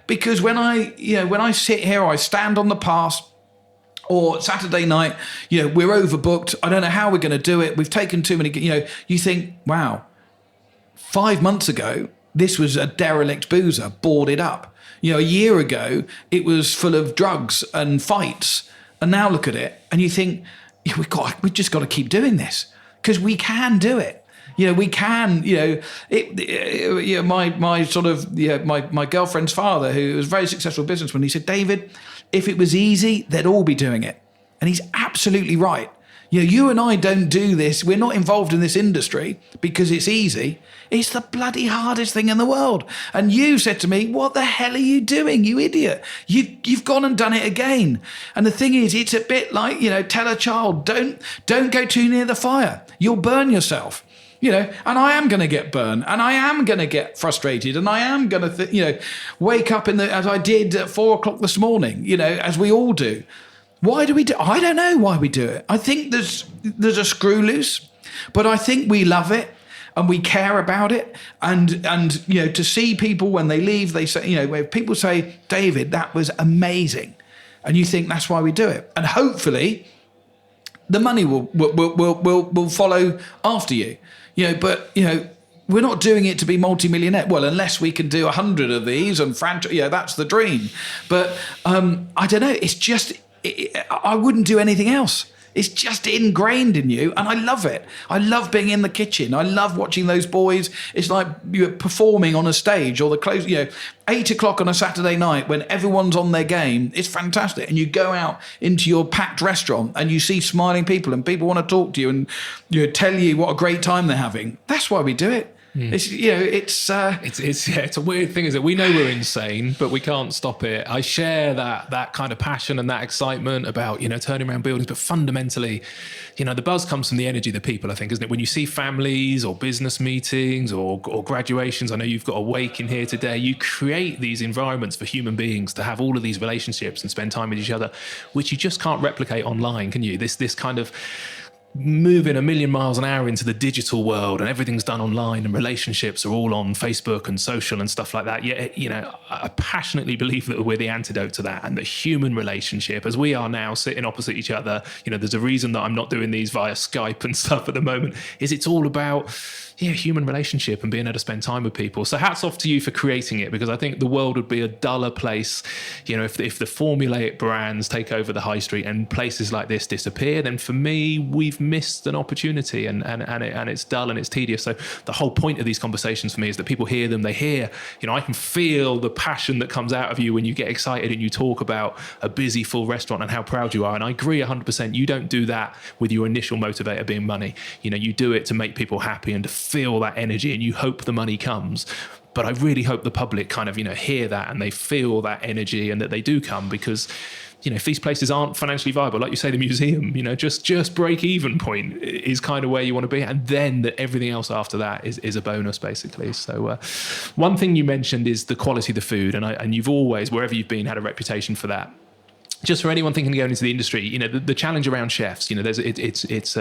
Because when I sit here, I stand on the pass, or Saturday night, we're overbooked. I don't know how we're going to do it. We've taken too many, you think, wow, 5 months ago, this was a derelict boozer, boarded up. A year ago, it was full of drugs and fights. And now look at it. And you think, we've just got to keep doing this because we can do it. We can, my girlfriend's father, who was a very successful businessman, he said, David, if it was easy, they'd all be doing it. And he's absolutely right. You and I don't do this. We're not involved in this industry because it's easy. It's the bloody hardest thing in the world. And you said to me, what the hell are you doing, you idiot? You've gone and done it again. And the thing is, it's a bit like, tell a child, don't go too near the fire. You'll burn yourself. And I am going to get burned, and I am going to get frustrated, and I am going to, wake up as I did at 4:00 this morning, as we all do. Why do we do? I don't know why we do it. I think there's a screw loose, but I think we love it and we care about it. And to see people when they leave, they say, when people say, David, that was amazing, and you think that's why we do it. And hopefully, the money will follow after you. But we're not doing it to be multi-millionaire. Well, unless we can do 100 of these and franchise, that's the dream. But I don't know. It's just. I wouldn't do anything else. It's just ingrained in you, and I love it. I love being in the kitchen. I love watching those boys. It's like you're performing on a stage, or 8 o'clock on a Saturday night when everyone's on their game. It's fantastic. And you go out into your packed restaurant and you see smiling people, and people want to talk to you and tell you what a great time they're having. That's why we do it. It's a weird thing, is that we know we're insane, but we can't stop it. I share that kind of passion and that excitement about turning around buildings, but fundamentally, the buzz comes from the energy of the people, I think, isn't it? When you see families or business meetings or graduations, I know you've got a wake in here today. You create these environments for human beings to have all of these relationships and spend time with each other, which you just can't replicate online, can you? This kind of moving a million miles an hour into the digital world, and everything's done online, and relationships are all on Facebook and social and stuff like that. Yeah, I passionately believe that we're the antidote to that, and the human relationship, as we are now sitting opposite each other. There's a reason that I'm not doing these via Skype and stuff at the moment. It's all about human relationship and being able to spend time with people. So hats off to you for creating it, because I think the world would be a duller place, if the formulaic brands take over the high street and places like this disappear. Then for me, we've missed an opportunity, and it's dull and it's tedious. So the whole point of these conversations for me is that people hear them. They hear, I can feel the passion that comes out of you when you get excited and you talk about a busy, full restaurant and how proud you are. And I agree 100%. You don't do that with your initial motivator being money. You do it to make people happy and to feel that energy, and you hope the money comes. But I really hope the public kind of, hear that and they feel that energy, and that they do come, because, if these places aren't financially viable, like you say, the museum, just break even point is kind of where you want to be. And then everything else after that is a bonus, basically. So one thing you mentioned is the quality of the food. And you've always, wherever you've been, had a reputation for that. Just for anyone thinking of going into the industry, the challenge around chefs, it's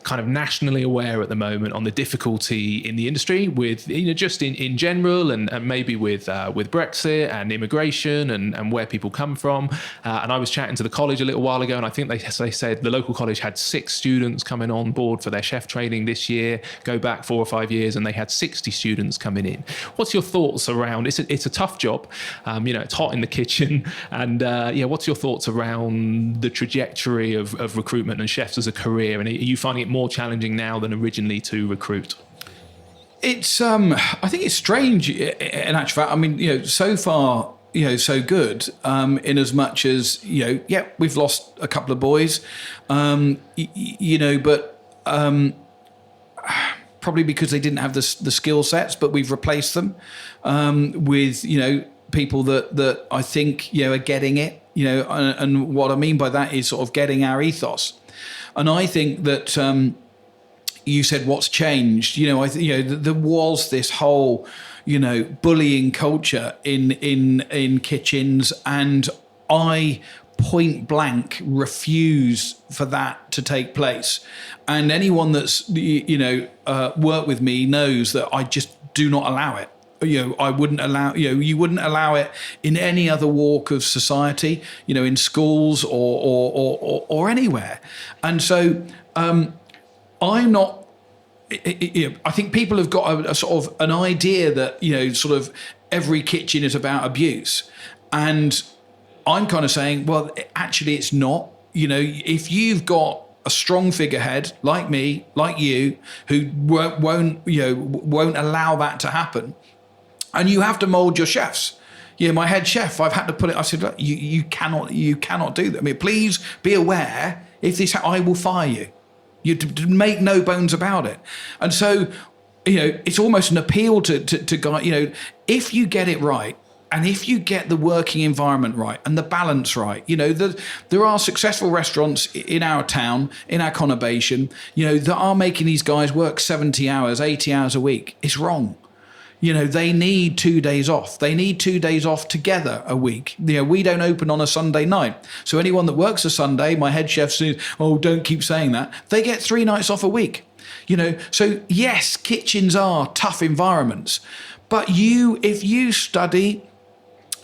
kind of nationally aware at the moment on the difficulty in the industry with, just in general, and maybe with Brexit and immigration and where people come from. And I was chatting to the college a little while ago, and I think they said the local college had 6 students coming on board for their chef training this year. Go back 4 or 5 years, and they had 60 students coming in. What's your thoughts around? It's a tough job, it's hot in the kitchen, and what's your thoughts around the trajectory of recruitment and chefs as a career? And are you finding it more challenging now than originally to recruit? It's I think it's strange in actual fact. I mean, so far so good, in as much as, we've lost a couple of boys, but probably because they didn't have the skill sets, but we've replaced them with, people that I think, are getting it, and what I mean by that is sort of getting our ethos. And I think that, you said what's changed, there was this whole, bullying culture in kitchens, and I point blank refuse for that to take place. And anyone that's worked with me knows that I just do not allow it. I wouldn't allow, you wouldn't allow it in any other walk of society, in schools or anywhere. And so I'm not. I think people have got a sort of an idea that sort of every kitchen is about abuse, and I'm kind of saying, well, actually, it's not. If you've got a strong figurehead like me, like you, who won't allow that to happen, and you have to mould your chefs. My head chef, I've had to put it. I said, look, you cannot do that. I mean, please be aware. If this, I will fire you. You make no bones about it. And so, it's almost an appeal to Guy. If you get it right, and if you get the working environment right and the balance right, there are successful restaurants in our town, in our conurbation, that are making these guys work 70 hours, 80 hours a week. It's wrong. They need 2 days off. They need 2 days off together a week. We don't open on a Sunday night. So anyone that works a Sunday, my head chef says, oh, don't keep saying that. They get 3 nights off a week. So yes, kitchens are tough environments. But if you study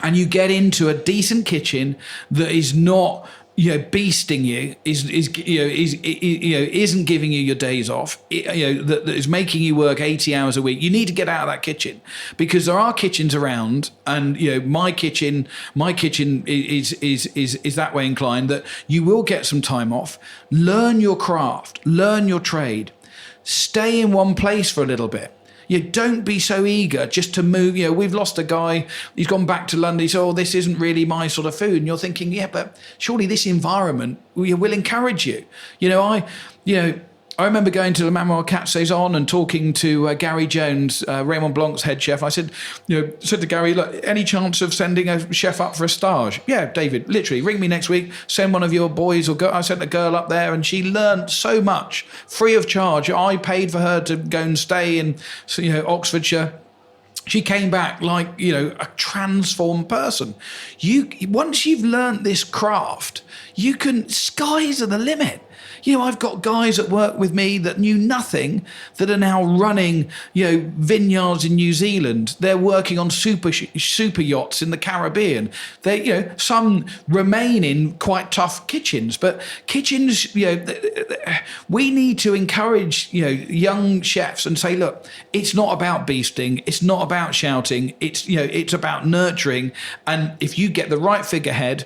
and you get into a decent kitchen that is not beasting you, isn't giving you your days off, that is making you work 80 hours a week, you need to get out of that kitchen, because there are kitchens around, and my kitchen is that way inclined, that you will get some time off, learn your craft, learn your trade, stay in one place for a little bit. Don't be so eager just to move. We've lost a guy. He's gone back to London. He said, oh, this isn't really my sort of food. And you're thinking, yeah, but surely this environment will encourage you. I remember going to the Manuel Cat Saison and talking to Gary Jones, Raymond Blanc's head chef. I said to Gary, look, any chance of sending a chef up for a stage? Yeah, David, literally, ring me next week, send one of your boys or I sent a girl up there, and she learned so much, free of charge. I paid for her to go and stay in Oxfordshire. She came back like, a transformed person. Once you've learned this craft, skies are the limit. I've got guys that work with me that knew nothing that are now running, vineyards in New Zealand. They're working on super yachts in the Caribbean. They, some remain in quite tough kitchens, but kitchens, we need to encourage, young chefs and say, look, it's not about beasting. It's not about shouting. It's about nurturing. And if you get the right figurehead,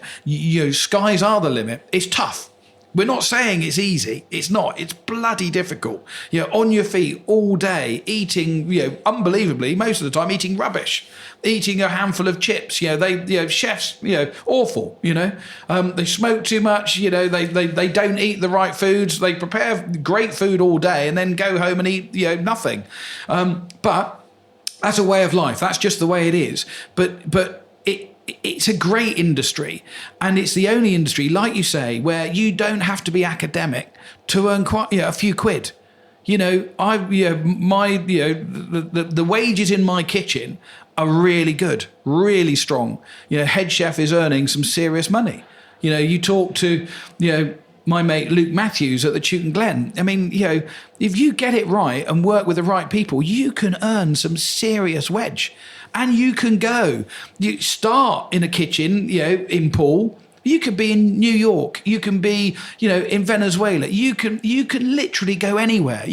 skies are the limit. It's tough. We're not saying it's easy. It's not. It's bloody difficult. On your feet all day, eating, unbelievably, most of the time, eating rubbish, eating a handful of chips. Chefs, awful. They smoke too much. They don't eat the right foods. They prepare great food all day and then go home and eat, nothing. But that's a way of life. That's just the way it is. But it's a great industry, and it's the only industry, like you say, where you don't have to be academic to earn quite a few quid. The wages in my kitchen are really good, really strong. Head chef is earning some serious money. You talk to my mate Luke Matthews at the Chewton Glen. I mean, if you get it right and work with the right people, you can earn some serious wedge. And you can you start in a kitchen, in Poole. You could be in New York. You can be, in Venezuela. You can literally go anywhere.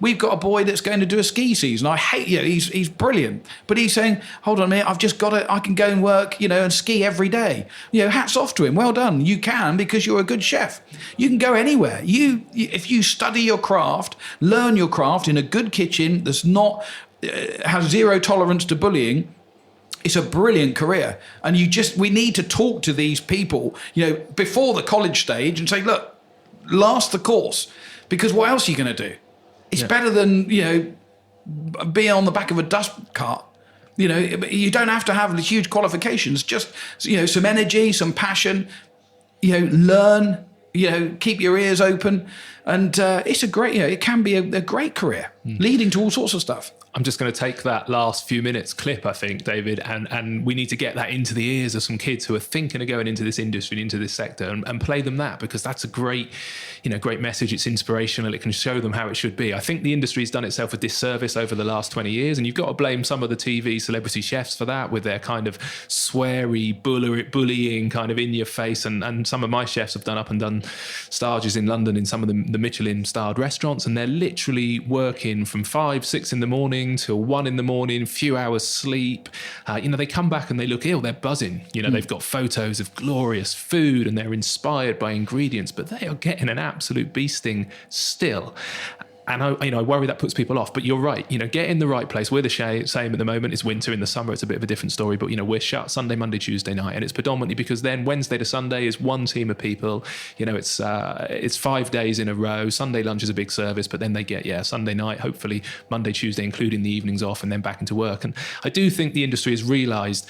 We've got a boy that's going to do a ski season. I hate, he's brilliant. But he's saying, hold on a minute, I can go and work, and ski every day. Hats off to him. Well done. You can, because you're a good chef. You can go anywhere. If you study your craft, learn your craft in a good kitchen that's not, has zero tolerance to bullying, It's a brilliant career. And we need to talk to these people, before the college stage and say, look, last the course, because what else are you going to do? It's better than, be on the back of a dust cart. You don't have to have the huge qualifications, just, some energy, some passion, learn, keep your ears open. And it's a great, it can be a great career leading to all sorts of stuff.
I'm just going to take that last few minutes clip, I think, David, and we need to get that into the ears of some kids who are thinking of going into this industry, into this sector, and play them that, because that's a great message. It's inspirational. It can show them how it should be. I think the industry's done itself a disservice over the last 20 years, and you've got to blame some of the TV celebrity chefs for that, with their kind of sweary, bullying, kind of in your face. And some of my chefs have done stages in London in some of the Michelin-starred restaurants, and they're literally working from 5, 6 in the morning till 1 in the morning, few hours sleep. They come back and they look ill, they're buzzing. They've got photos of glorious food and they're inspired by ingredients, but they are getting an absolute beasting still. And I worry that puts people off. But you're right. Get in the right place. We're the same at the moment. It's winter. In the summer, it's a bit of a different story. But we're shut Sunday, Monday, Tuesday night, and it's predominantly because then Wednesday to Sunday is one team of people. It's 5 days in a row. Sunday lunch is a big service, but then they get Sunday night, hopefully Monday, Tuesday, including the evenings off, and then back into work. And I do think the industry has realised,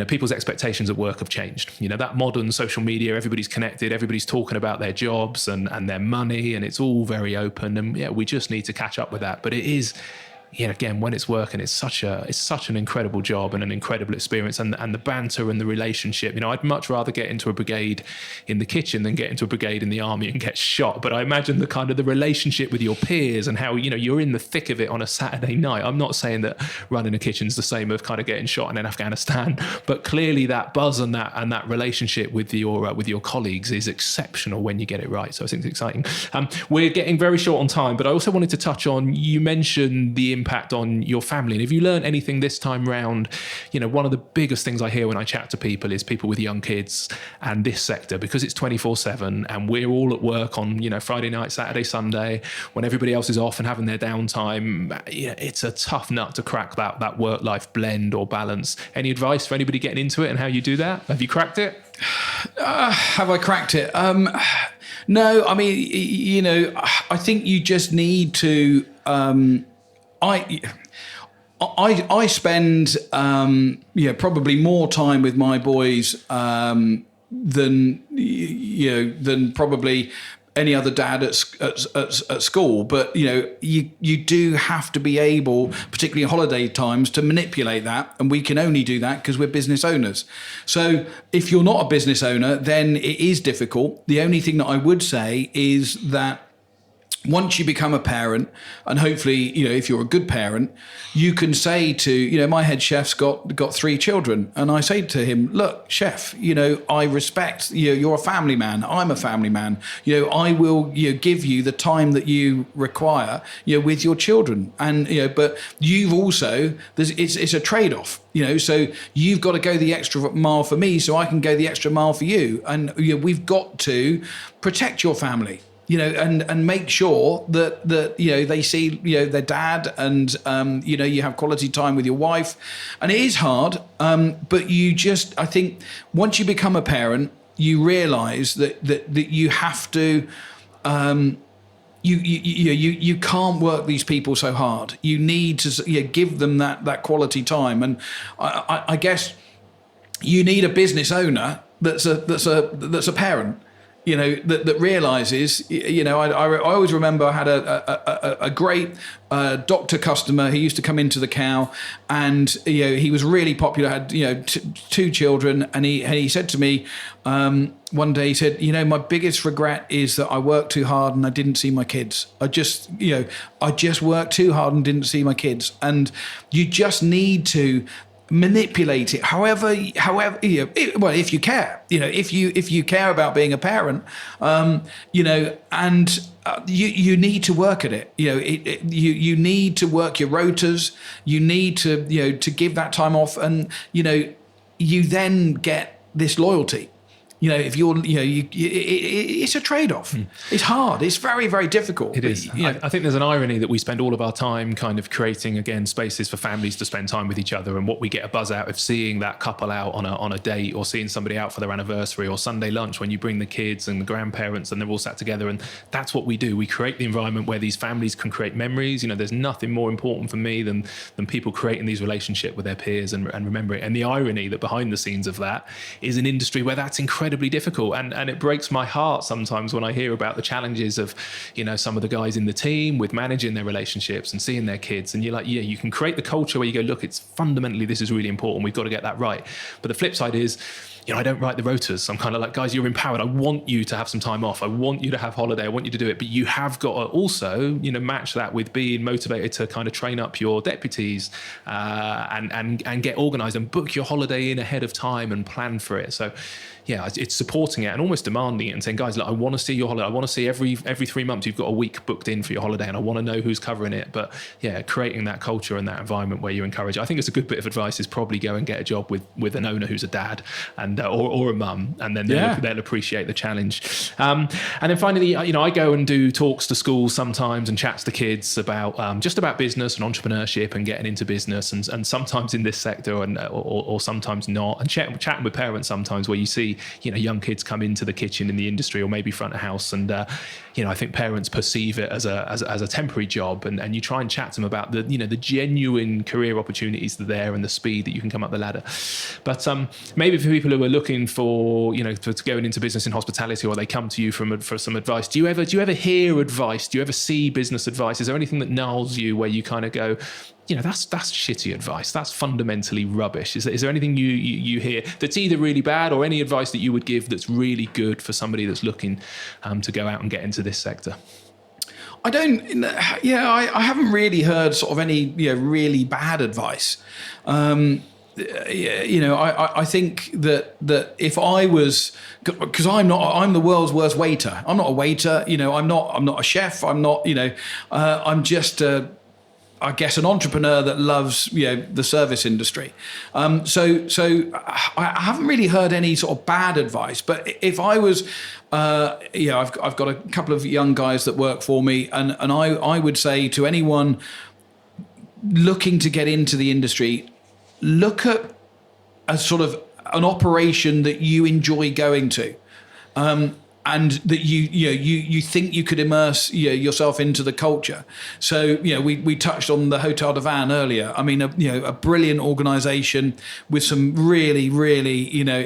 people's expectations at work have changed. That modern social media, everybody's connected, everybody's talking about their jobs and their money, and it's all very open. And we just need to catch up with that. But it is, again, when it's working, it's such an incredible job and an incredible experience, and the banter and the relationship. I'd much rather get into a brigade in the kitchen than get into a brigade in the army and get shot. But I imagine the kind of the relationship with your peers and how you're in the thick of it on a Saturday night. I'm not saying that running a kitchen's the same as kind of getting shot in Afghanistan, but clearly that buzz and that relationship with your colleagues is exceptional when you get it right. So I think it's exciting. We're getting very short on time, but I also wanted to touch on, you mentioned the impact on your family. And if you learn anything this time round, one of the biggest things I hear when I chat to people is people with young kids and this sector, because it's 24/7 and we're all at work on, Friday night, Saturday, Sunday, when everybody else is off and having their downtime. It's a tough nut to crack that work-life blend or balance. Any advice for anybody getting into it and how you do that? Have you cracked it?
Have I cracked it? No, I mean, I think you just need to, I spend probably more time with my boys than probably any other dad at school. But you do have to be able, particularly in holiday times, to manipulate that, and we can only do that because we're business owners. So if you're not a business owner, then it is difficult. The only thing that I would say is that once you become a parent, and hopefully, if you're a good parent, you can say to, my head chef's got 3 children. And I say to him, look, chef, I respect, you're a family man. I'm a family man. I will, give you the time that you require, with your children. And, but you've also, it's a trade-off. So you've got to go the extra mile for me so I can go the extra mile for you. And we've got to protect your family. And make sure that they see, their dad, and, you have quality time with your wife. And it is hard, but I think once you become a parent, you realise that you have to, you can't work these people so hard. You need to give them that quality time. And I guess you need a business owner that's a parent. That realizes, I always remember I had a great doctor customer who used to come into the Cow, and he was really popular, had 2 children, and he said to me one day, he said, my biggest regret is that I worked too hard and I didn't see my kids. I just worked too hard and didn't see my kids. And you just need to manipulate it however if you care, if you care about being a parent, and you need to work at it. You need to work your rotas. You need to to give that time off, and you then get this loyalty. If you're, it's a trade-off. It's hard. It's very, very difficult.
It is. I think there's an irony that we spend all of our time kind of creating, again, spaces for families to spend time with each other, and what we get a buzz out of seeing that couple out on a date, or seeing somebody out for their anniversary, or Sunday lunch when you bring the kids and the grandparents and they're all sat together, and that's what we do. We create the environment where these families can create memories. There's nothing more important for me than people creating these relationships with their peers and remembering it. And the irony that behind the scenes of that is an industry where that's incredibly difficult, and it breaks my heart sometimes when I hear about the challenges of some of the guys in the team with managing their relationships and seeing their kids, and you're like, you can create the culture where you go, look, it's fundamentally, this is really important, we've got to get that right. But the flip side is, I don't write the rotas. I'm kind of like, guys, you're empowered. I want you to have some time off. I want you to have holiday. I want you to do it. But you have got to also, match that with being motivated to kind of train up your deputies and get organised and book your holiday in ahead of time and plan for it. So, yeah, it's supporting it and almost demanding it and saying, guys, look, I want to see your holiday. I want to see every 3 months you've got a week booked in for your holiday, and I want to know who's covering it. But yeah, creating that culture and that environment where you encourage. I think it's a good bit of advice is probably go and get a job with an owner who's a dad and or a mum, and then they'll appreciate the challenge. And then finally, I go and do talks to schools sometimes and chats to kids about just about business and entrepreneurship and getting into business, and sometimes in this sector or sometimes not, and chatting with parents sometimes where you see young kids come into the kitchen in the industry or maybe front of house, and I think parents perceive it as a temporary job, and you try and chat to them about the genuine career opportunities that are there and the speed that you can come up the ladder. But maybe for people who are looking for for going into business in hospitality, or they come to you for some advice, do you ever hear advice? Do you ever see business advice? Is there anything that nulls you where you kind of go, that's shitty advice, that's fundamentally rubbish? Is there anything you hear that's either really bad, or any advice that you would give that's really good for somebody that's looking to go out and get into this sector?
I haven't really heard sort of any really bad advice. I think that if I was, because I'm the world's worst waiter. I'm not a waiter. I'm not a chef. I'm not. I'm just I guess an entrepreneur that loves the service industry. So I haven't really heard any sort of bad advice. But if I was, I've got a couple of young guys that work for me, and I would say to anyone looking to get into the industry, look at a sort of an operation that you enjoy going to. And that you think you could immerse yourself into the culture. So we touched on the Hotel de Van earlier. I mean, a brilliant organisation with some really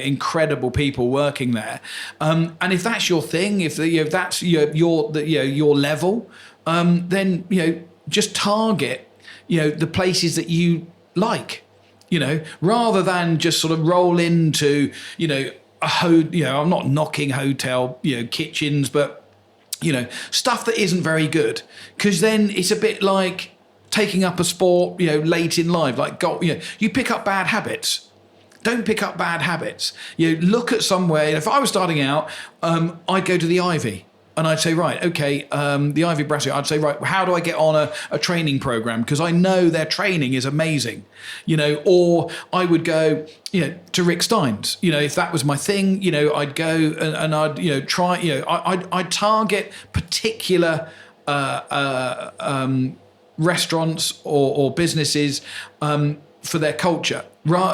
incredible people working there. And if that's your thing, if that's your level, then just target the places that you like. Rather than just sort of roll into I'm not knocking hotel kitchens, but stuff that isn't very good, because then it's a bit like taking up a sport late in life. Like you pick up bad habits. Don't pick up bad habits. Look at somewhere. If I was starting out, I'd go to the Ivy. And I'd say, right, okay, the Ivy Brasserie, I'd say, right, how do I get on a training program? Because I know their training is amazing, or I would go, to Rick Stein's, if that was my thing, I'd go and I'd, try, I'd target particular restaurants or businesses for their culture. That's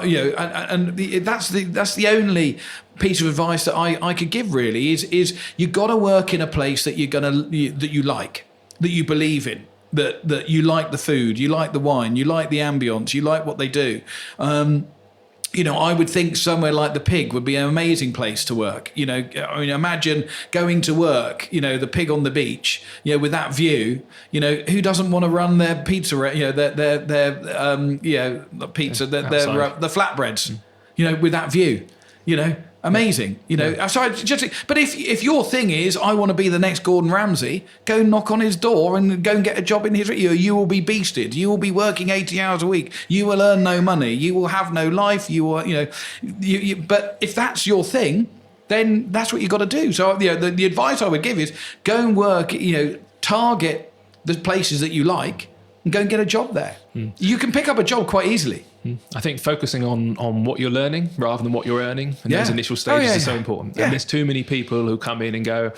the only piece of advice that I could give really is you got to work in a place that that you like, that you believe in, that you like the food, you like the wine, you like the ambience, you like what they do. I would think somewhere like the Pig would be an amazing place to work. Imagine going to work, the Pig on the beach, with that view. Who doesn't want to run their pizza, their pizza, the flatbreads, with that view, amazing. But if your thing is, I want to be the next Gordon Ramsay, go knock on his door and go and get a job in his. You will be beasted. You will be working 80 hours a week. You will earn no money. You will have no life. You will, But if that's your thing, then that's what you got to do. So the advice I would give is go and work. Target the places that you like and go and get a job there. You can pick up a job quite easily.
I think focusing on what you're learning rather than what you're earning in those initial stages is so important. And there's too many people who come in and go,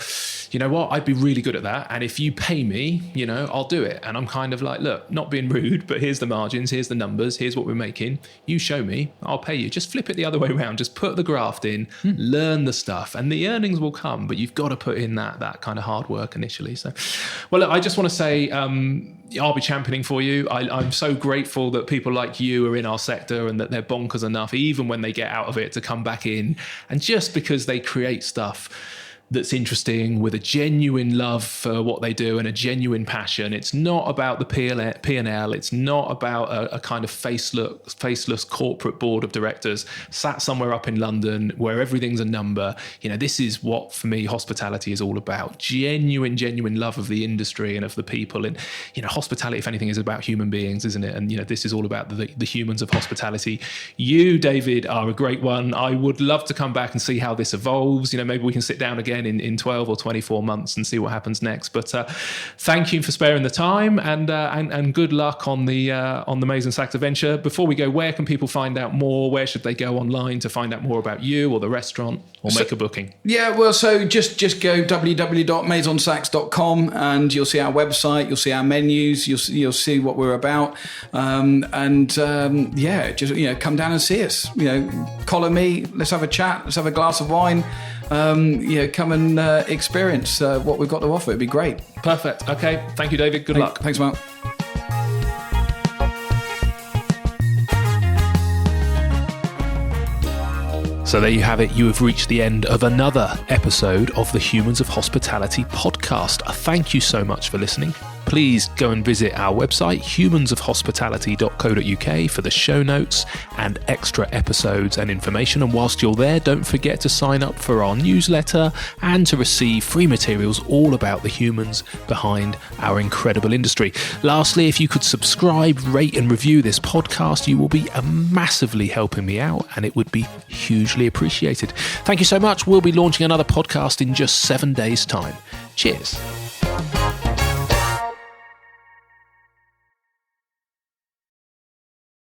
you know what, I'd be really good at that. And if you pay me, I'll do it. And I'm kind of like, look, not being rude, but here's the margins, here's the numbers, here's what we're making. You show me, I'll pay you. Just flip it the other way around. Just put the graft in, learn the stuff, and the earnings will come. But you've got to put in that kind of hard work initially. So, well, look, I just want to say, I'll be championing for you. I'm so grateful that people like you are in our sector and that they're bonkers enough, even when they get out of it, to come back in. And just because they create stuff that's interesting with a genuine love for what they do and a genuine passion. It's not about the P&L. It's not about a kind of faceless corporate board of directors sat somewhere up in London where everything's a number. This is what, for me, hospitality is all about. Genuine love of the industry and of the people. And, hospitality, if anything, is about human beings, isn't it? And, this is all about the humans of hospitality. You, David, are a great one. I would love to come back and see how this evolves. Maybe we can sit down again in 12 or 24 months and see what happens next. But thank you for sparing the time, and good luck on the Maison Sax adventure. Before we go, where can people find out more? Where should they go online to find out more about you or the restaurant, or make a booking? Yeah, well, so just go www.maisonsax.com and you'll see our website, you'll see our menus, you'll see what we're about, just come down and see us. Collar me, let's have a chat, let's have a glass of wine. Come and experience what we've got to offer. It'd be great. Perfect. Okay. Thank you, David. Good luck. Thanks, Mark. So there you have it. You have reached the end of another episode of the Humans of Hospitality podcast. Thank you so much for listening. Please go and visit our website, humansofhospitality.co.uk, for the show notes and extra episodes and information. And whilst you're there, don't forget to sign up for our newsletter and to receive free materials all about the humans behind our incredible industry. Lastly, if you could subscribe, rate and review this podcast, you will be massively helping me out, and it would be hugely appreciated. Thank you so much. We'll be launching another podcast in just 7 days' time. Cheers.